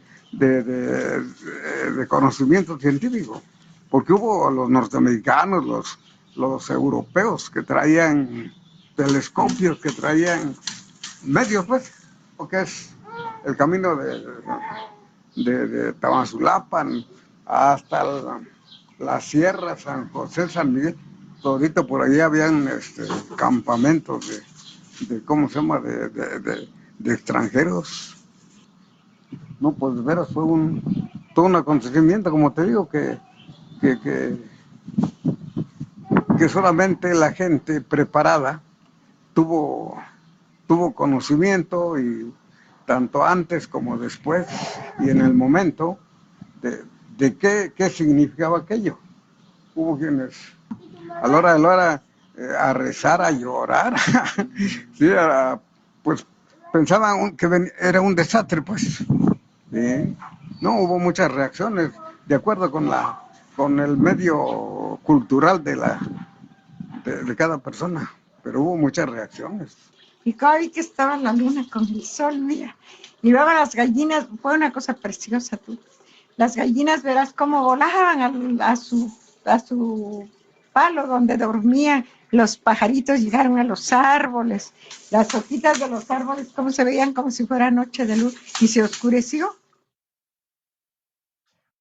conocimiento científico, porque hubo los norteamericanos, los europeos que traían telescopios, que traían medios, pues, porque es el camino de Tamazulapan hasta la Sierra, San José, San Miguel, todito por allí habían campamentos de ¿cómo se llama? De extranjeros. No, pues de veras fue todo un acontecimiento, como te digo, que solamente la gente preparada tuvo conocimiento, y tanto antes como después y en el momento de qué significaba aquello. Hubo quienes a la hora a rezar, a llorar. Sí, pues pensaban que era un desastre, pues. ¿Sí? No hubo muchas reacciones de acuerdo con el medio cultural de cada persona, pero hubo muchas reacciones. Y cada vez que estaba la luna con el sol, mira, y luego las gallinas, fue una cosa preciosa tú. Las gallinas, verás cómo volaban a su palo donde dormían. Los pajaritos llegaron a los árboles, las hojitas de los árboles, como se veían como si fuera noche de luz, y se oscureció.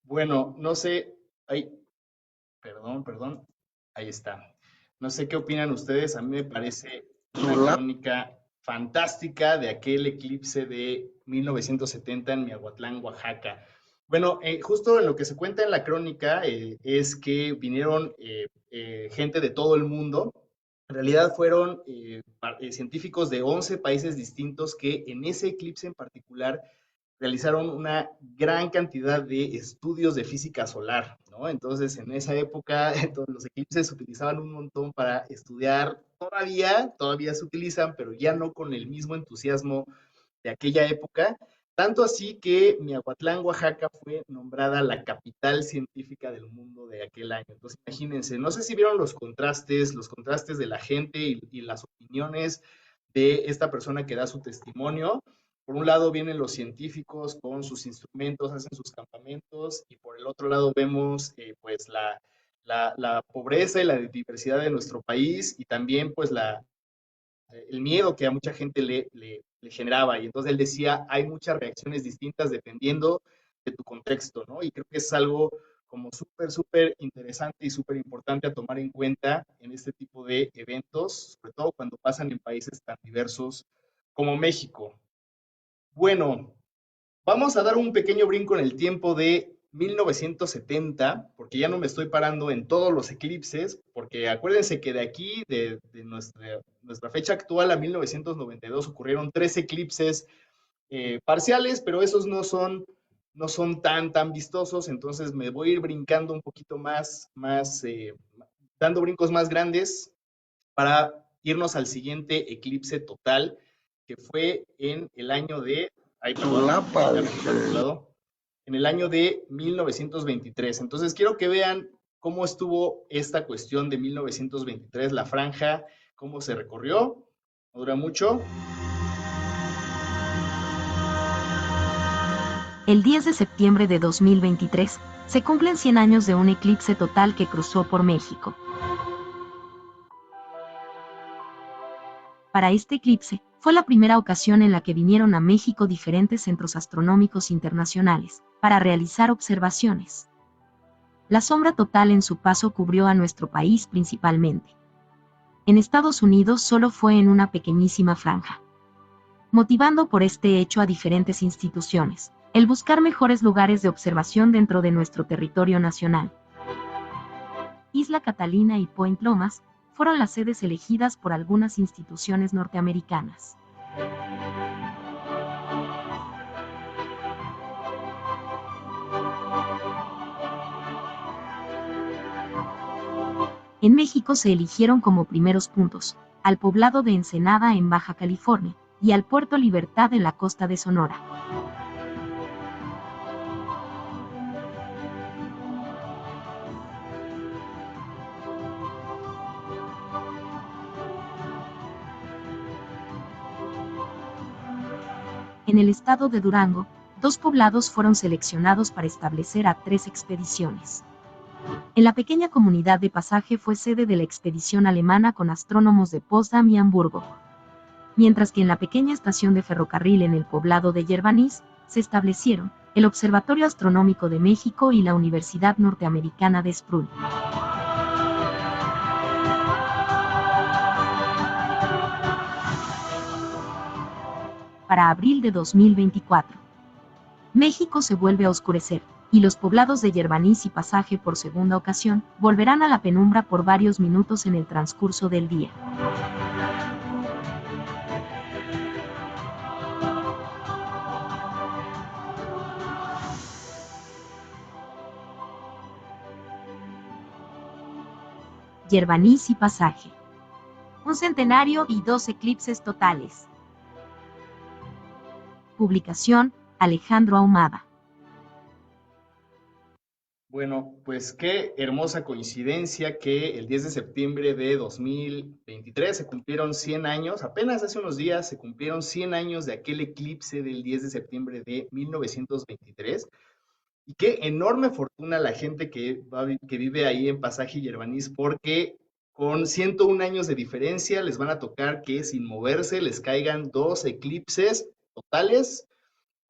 Bueno, no sé, perdón, ahí está. No sé qué opinan ustedes, a mí me parece una crónica fantástica de aquel eclipse de 1970 en Miahuatlán, Oaxaca. Bueno, justo en lo que se cuenta en la crónica es que vinieron gente de todo el mundo. En realidad fueron científicos de 11 países distintos que en ese eclipse en particular realizaron una gran cantidad de estudios de física solar, ¿no? Entonces, en esa época, los eclipses se utilizaban un montón para estudiar, todavía se utilizan, pero ya no con el mismo entusiasmo de aquella época, tanto así que Miahuatlán, Oaxaca, fue nombrada la capital científica del mundo de aquel año. Entonces, imagínense, no sé si vieron los contrastes de la gente y las opiniones de esta persona que da su testimonio. Por un lado vienen los científicos con sus instrumentos, hacen sus campamentos, y por el otro lado vemos pues la pobreza y la diversidad de nuestro país, y también pues el miedo que a mucha gente le generaba. Y entonces él decía, hay muchas reacciones distintas dependiendo de tu contexto, ¿no? Y creo que es algo como súper interesante y súper importante a tomar en cuenta en este tipo de eventos, sobre todo cuando pasan en países tan diversos como México. Bueno, vamos a dar un pequeño brinco en el tiempo de 1970, porque ya no me estoy parando en todos los eclipses, porque acuérdense que de aquí, de nuestra fecha actual a 1992, ocurrieron 3 eclipses parciales, pero esos no son tan vistosos, entonces me voy a ir brincando un poquito más dando brincos más grandes para irnos al siguiente eclipse total, que fue en el año de... en el año de 1923. Entonces quiero que vean cómo estuvo esta cuestión de 1923, la franja, cómo se recorrió, no dura mucho. El 10 de septiembre de 2023 se cumplen 100 años de un eclipse total que cruzó por México. Para este eclipse, fue la primera ocasión en la que vinieron a México diferentes centros astronómicos internacionales para realizar observaciones. La sombra total en su paso cubrió a nuestro país principalmente. En Estados Unidos solo fue en una pequeñísima franja, motivando por este hecho a diferentes instituciones el buscar mejores lugares de observación dentro de nuestro territorio nacional. Isla Catalina y Point Lomas fueron las sedes elegidas por algunas instituciones norteamericanas. En México se eligieron como primeros puntos al poblado de Ensenada en Baja California y al Puerto Libertad en la costa de Sonora. En el estado de Durango, 2 poblados fueron seleccionados para establecer a 3 expediciones. En la pequeña comunidad de Pasaje fue sede de la expedición alemana con astrónomos de Potsdam y Hamburgo, mientras que en la pequeña estación de ferrocarril en el poblado de Yerbanís se establecieron el Observatorio Astronómico de México y la Universidad Norteamericana de Sproul. Para abril de 2024, México se vuelve a oscurecer, y los poblados de Yerbanís y Pasaje por segunda ocasión volverán a la penumbra por varios minutos en el transcurso del día. Yerbanís y Pasaje. un centenario y 2 eclipses totales. Publicación Alejandro Ahumada. Bueno, pues qué hermosa coincidencia que el 10 de septiembre de 2023 se cumplieron 100 años, apenas hace unos días se cumplieron 100 años de aquel eclipse del 10 de septiembre de 1923. Y qué enorme fortuna la gente que vive ahí en Pasaje Yerbanís, porque con 101 años de diferencia les van a tocar que sin moverse les caigan 2 eclipses totales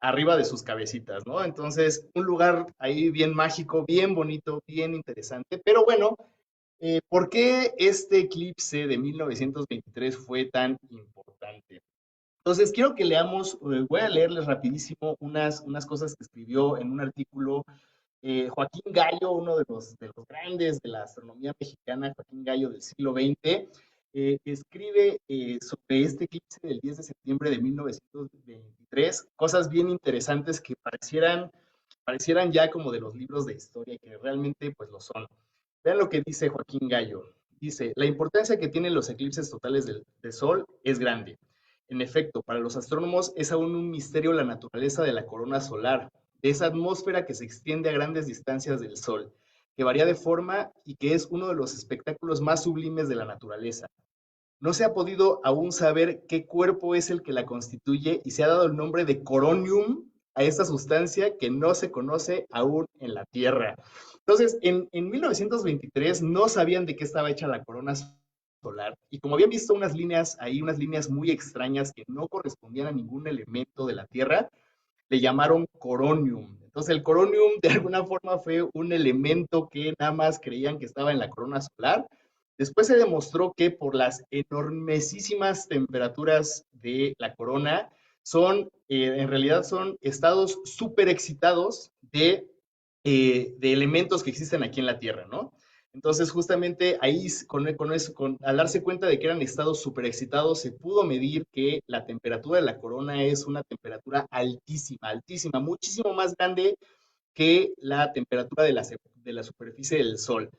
arriba de sus cabecitas, ¿no? Entonces, un lugar ahí bien mágico, bien bonito, bien interesante. Pero bueno, ¿por qué este eclipse de 1923 fue tan importante? Entonces, quiero que leamos, voy a leerles rapidísimo unas cosas que escribió en un artículo Joaquín Gallo, uno de los grandes de la astronomía mexicana, Joaquín Gallo del siglo XX, escribe sobre este eclipse del 10 de septiembre de 1923, cosas bien interesantes que parecieran ya como de los libros de historia, que realmente pues lo son. Vean lo que dice Joaquín Gallo. Dice, la importancia que tienen los eclipses totales del Sol es grande. En efecto, para los astrónomos es aún un misterio la naturaleza de la corona solar, de esa atmósfera que se extiende a grandes distancias del Sol, que varía de forma y que es uno de los espectáculos más sublimes de la naturaleza. No se ha podido aún saber qué cuerpo es el que la constituye y se ha dado el nombre de coronium a esta sustancia que no se conoce aún en la Tierra. Entonces, en 1923 no sabían de qué estaba hecha la corona solar y como habían visto unas líneas ahí, unas líneas muy extrañas que no correspondían a ningún elemento de la Tierra, le llamaron coronium. Entonces el coronium de alguna forma fue un elemento que nada más creían que estaba en la corona solar. Después se demostró que por las enormesísimas temperaturas de la corona en realidad son estados súper excitados de elementos que existen aquí en la Tierra, ¿no? Entonces, justamente ahí, al darse cuenta de que eran estados superexcitados, se pudo medir que la temperatura de la corona es una temperatura altísima, altísima, muchísimo más grande que la temperatura de la superficie del Sol.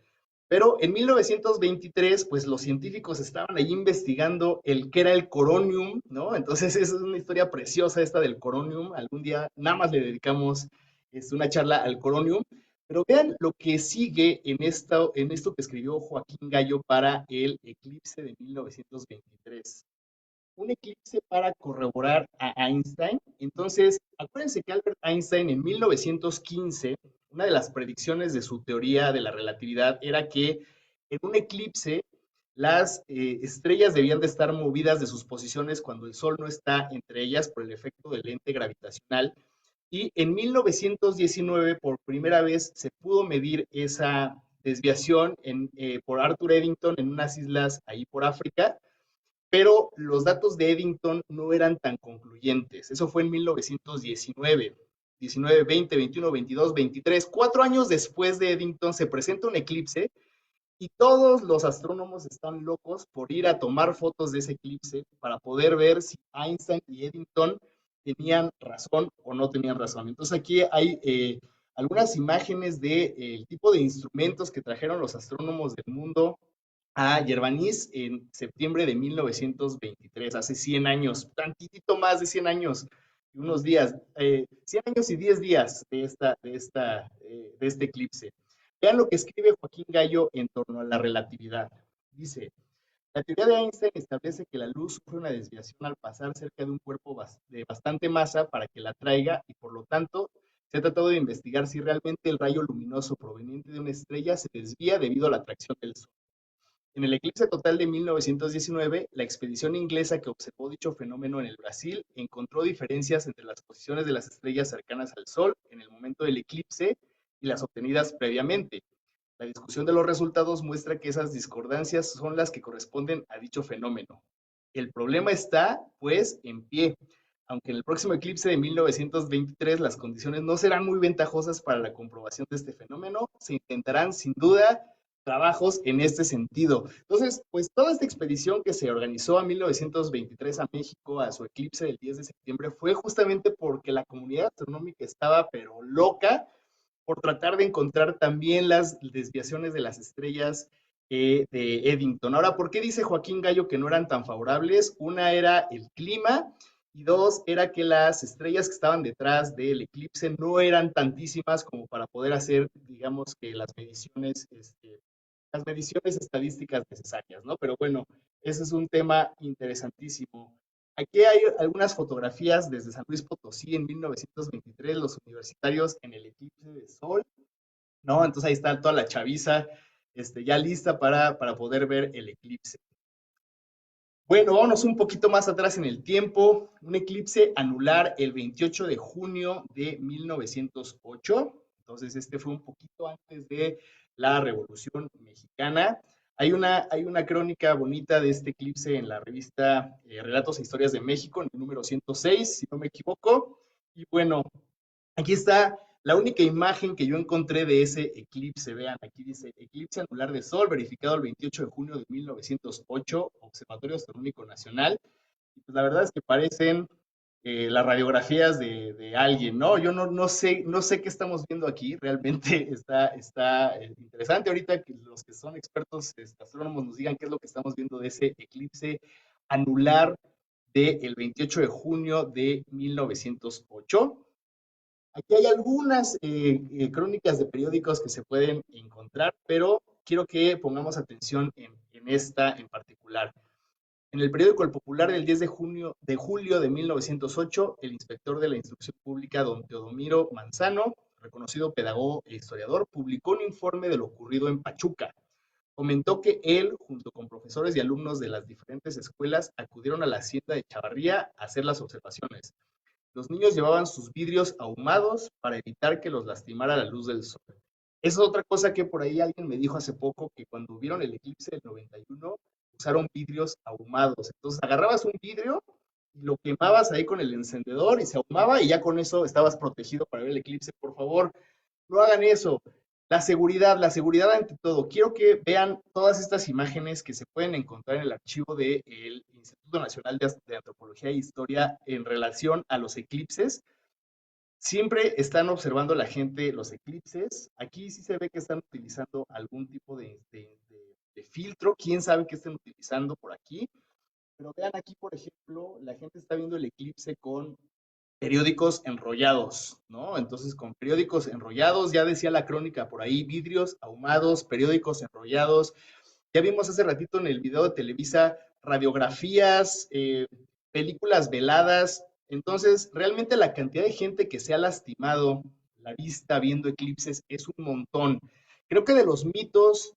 Pero en 1923, pues los científicos estaban ahí investigando qué era el coronium, ¿no? Entonces, es una historia preciosa esta del coronium. Algún día nada más le dedicamos una charla al coronium. Pero vean lo que sigue en esto que escribió Joaquín Gallo para el eclipse de 1923. Un eclipse para corroborar a Einstein. Entonces, acuérdense que Albert Einstein en 1915, una de las predicciones de su teoría de la relatividad era que en un eclipse las estrellas debían de estar movidas de sus posiciones cuando el Sol no está entre ellas por el efecto del lente gravitacional. Y en 1919, por primera vez, se pudo medir esa desviación por Arthur Eddington en unas islas ahí por África, pero los datos de Eddington no eran tan concluyentes. Eso fue en 1919. 19, 20, 21, 22, 23. 4 años después de Eddington se presenta un eclipse y todos los astrónomos están locos por ir a tomar fotos de ese eclipse para poder ver si Einstein y Eddington tenían razón o no tenían razón. Entonces aquí hay algunas imágenes del tipo de instrumentos que trajeron los astrónomos del mundo a Yerbanís en septiembre de 1923, hace 100 años, tantitito más de 100 años, y unos días, 100 años y 10 días de este eclipse. Vean lo que escribe Joaquín Gallo en torno a la relatividad. Dice, la teoría de Einstein establece que la luz sufre una desviación al pasar cerca de un cuerpo de bastante masa para que la atraiga y por lo tanto se ha tratado de investigar si realmente el rayo luminoso proveniente de una estrella se desvía debido a la atracción del Sol. En el eclipse total de 1919, la expedición inglesa que observó dicho fenómeno en el Brasil encontró diferencias entre las posiciones de las estrellas cercanas al Sol en el momento del eclipse y las obtenidas previamente. La discusión de los resultados muestra que esas discordancias son las que corresponden a dicho fenómeno. El problema está, pues, en pie. Aunque en el próximo eclipse de 1923 las condiciones no serán muy ventajosas para la comprobación de este fenómeno, se intentarán, sin duda, trabajos en este sentido. Entonces, pues toda esta expedición que se organizó en 1923 a México, a su eclipse del 10 de septiembre, fue justamente porque la comunidad astronómica estaba pero loca por tratar de encontrar también las desviaciones de las estrellas de Eddington. Ahora, ¿por qué dice Joaquín Gallo que no eran tan favorables? Una era el clima y dos era que las estrellas que estaban detrás del eclipse no eran tantísimas como para poder hacer, digamos, que las mediciones estadísticas necesarias, ¿no? Pero bueno, ese es un tema interesantísimo. Aquí hay algunas fotografías desde San Luis Potosí en 1923, los universitarios en el eclipse de sol, ¿no? Entonces ahí está toda la chaviza ya lista para poder ver el eclipse. Bueno, vámonos un poquito más atrás en el tiempo. Un eclipse anular el 28 de junio de 1908. Entonces, este fue un poquito antes de la Revolución Mexicana. Hay una crónica bonita de este eclipse en la revista Relatos e Historias de México, en el número 106, si no me equivoco. Y bueno, aquí está la única imagen que yo encontré de ese eclipse. Vean, aquí dice, eclipse anular de sol, verificado el 28 de junio de 1908, Observatorio Astronómico Nacional. Y pues la verdad es que parecen las radiografías de alguien, ¿no? Yo no sé qué estamos viendo aquí, realmente está interesante. Ahorita que los que son expertos astrónomos nos digan qué es lo que estamos viendo de ese eclipse anular del 28 de junio de 1908. Aquí hay algunas crónicas de periódicos que se pueden encontrar, pero quiero que pongamos atención en esta en particular. En el periódico El Popular del 10 de julio de 1908, el inspector de la Instrucción Pública, don Teodomiro Manzano, reconocido pedagogo e historiador, publicó un informe de lo ocurrido en Pachuca. Comentó que él, junto con profesores y alumnos de las diferentes escuelas, acudieron a la hacienda de Chavarría a hacer las observaciones. Los niños llevaban sus vidrios ahumados para evitar que los lastimara la luz del sol. Esa es otra cosa que por ahí alguien me dijo hace poco, que cuando vieron el eclipse del 91, usaron vidrios ahumados. Entonces agarrabas un vidrio y lo quemabas ahí con el encendedor y se ahumaba y ya con eso estabas protegido para ver el eclipse. Por favor, no hagan eso. La seguridad ante todo. Quiero que vean todas estas imágenes que se pueden encontrar en el archivo del Instituto Nacional de Antropología e Historia en relación a los eclipses. Siempre están observando la gente los eclipses. Aquí sí se ve que están utilizando algún tipo de filtro. ¿Quién sabe qué estén utilizando por aquí? Pero vean aquí, por ejemplo, la gente está viendo el eclipse con periódicos enrollados, ¿no? Entonces, con periódicos enrollados, ya decía la crónica por ahí, vidrios ahumados, periódicos enrollados. Ya vimos hace ratito en el video de Televisa radiografías, películas veladas. Entonces, realmente la cantidad de gente que se ha lastimado la vista viendo eclipses es un montón. Creo que de los mitos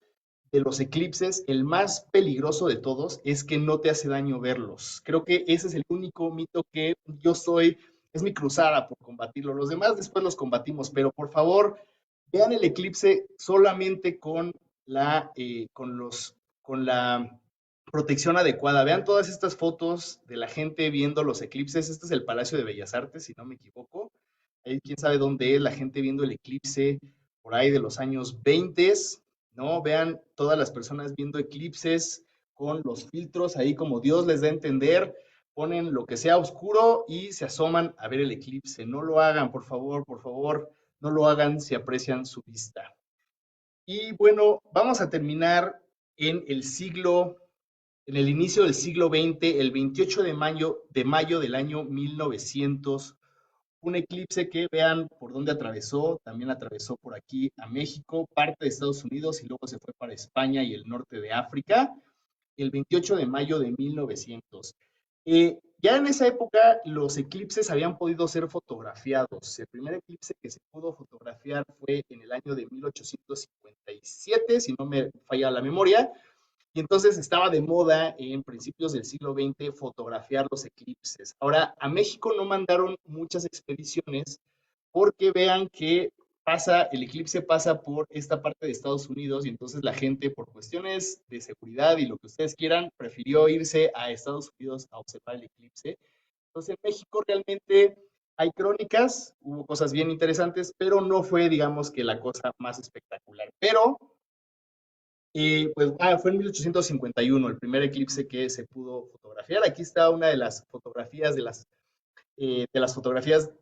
de los eclipses, el más peligroso de todos es que no te hace daño verlos. Creo que ese es el único mito que es mi cruzada por combatirlo. Los demás después los combatimos, pero por favor, vean el eclipse solamente con la protección adecuada. Vean todas estas fotos de la gente viendo los eclipses. Este es el Palacio de Bellas Artes, si no me equivoco. Ahí quién sabe dónde es la gente viendo el eclipse por ahí de los años 20, ¿no? Vean todas las personas viendo eclipses con los filtros ahí como Dios les da a entender. Ponen lo que sea oscuro y se asoman a ver el eclipse. No lo hagan, por favor, no lo hagan si aprecian su vista. Y bueno, vamos a terminar en el inicio del siglo XX, el 28 de mayo del año 1900, un eclipse que vean por dónde atravesó, también atravesó por aquí a México, parte de Estados Unidos y luego se fue para España y el norte de África, el 28 de mayo de 1900. Ya en esa época los eclipses habían podido ser fotografiados. El primer eclipse que se pudo fotografiar fue en el año de 1857, si no me falla la memoria, y entonces estaba de moda en principios del siglo XX fotografiar los eclipses. Ahora, a México no mandaron muchas expediciones porque vean que el eclipse pasa por esta parte de Estados Unidos y entonces la gente, por cuestiones de seguridad y lo que ustedes quieran, prefirió irse a Estados Unidos a observar el eclipse. Entonces, en México realmente hay crónicas, hubo cosas bien interesantes, pero no fue, digamos, que la cosa más espectacular. Pero, fue en 1851 el primer eclipse que se pudo fotografiar. Aquí está una de las fotografías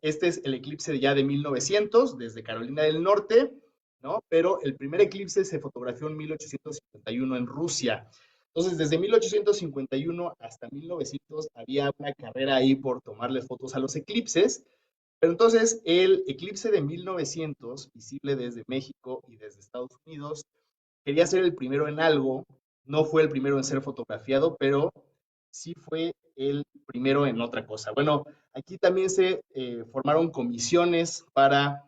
este es el eclipse ya de 1900, desde Carolina del Norte. ¿no? Pero el primer eclipse se fotografió en 1851 en Rusia. Entonces, desde 1851 hasta 1900 había una carrera ahí por tomarle fotos a los eclipses. Pero entonces, el eclipse de 1900, visible desde México y desde Estados Unidos, quería ser el primero en algo. No fue el primero en ser fotografiado, pero sí fue el primero en otra cosa. Bueno, aquí también se formaron comisiones para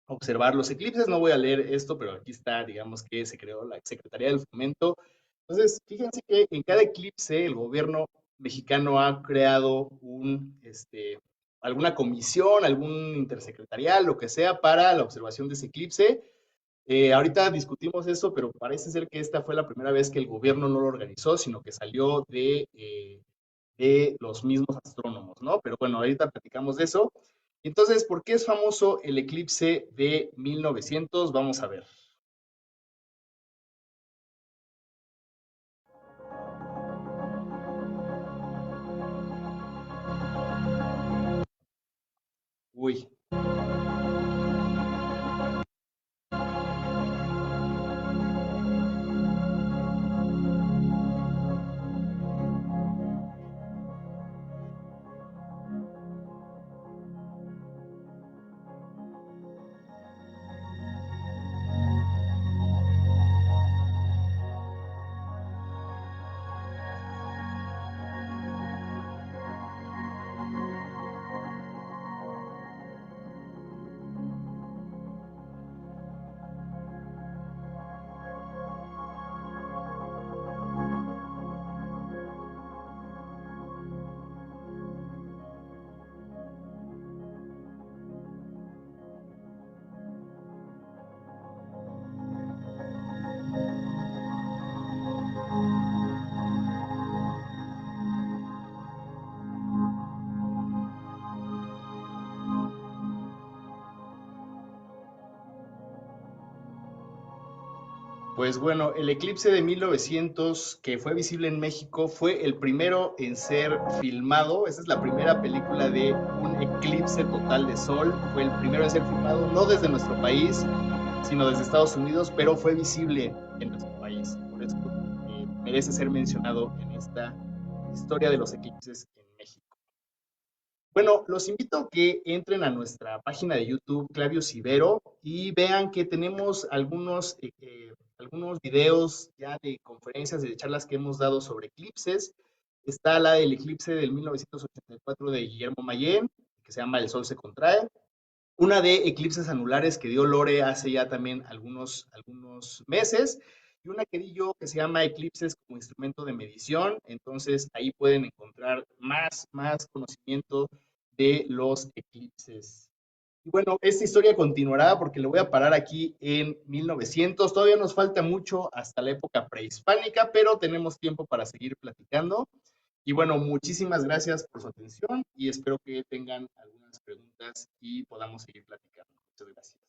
observar los eclipses. No voy a leer esto, pero aquí está, digamos que se creó la Secretaría del Fomento. Entonces, fíjense que en cada eclipse el gobierno mexicano ha creado alguna comisión, algún intersecretarial, lo que sea, para la observación de ese eclipse. Ahorita discutimos eso, pero parece ser que esta fue la primera vez que el gobierno no lo organizó, sino que salió de los mismos astrónomos, ¿no? Pero bueno, ahorita platicamos de eso. Entonces, ¿por qué es famoso el eclipse de 1900? Vamos a ver. Uy. Pues bueno, el eclipse de 1900 que fue visible en México fue el primero en ser filmado. Esa es la primera película de un eclipse total de sol. Fue el primero en ser filmado, no desde nuestro país, sino desde Estados Unidos, pero fue visible en nuestro país. Por eso merece ser mencionado en esta historia de los eclipses en México. Bueno, los invito a que entren a nuestra página de YouTube, Clavius Ibero, y vean que tenemos algunos videos ya de conferencias, de charlas que hemos dado sobre eclipses. Está la del eclipse del 1984 de Guillermo Mayén, que se llama El Sol se contrae. Una de eclipses anulares que dio Lore hace ya también algunos meses. Y una que di yo que se llama Eclipses como instrumento de medición. Entonces ahí pueden encontrar más conocimiento de los eclipses. Y bueno, esta historia continuará porque lo voy a parar aquí en 1900. Todavía nos falta mucho hasta la época prehispánica, pero tenemos tiempo para seguir platicando. Y bueno, muchísimas gracias por su atención y espero que tengan algunas preguntas y podamos seguir platicando. Muchas gracias.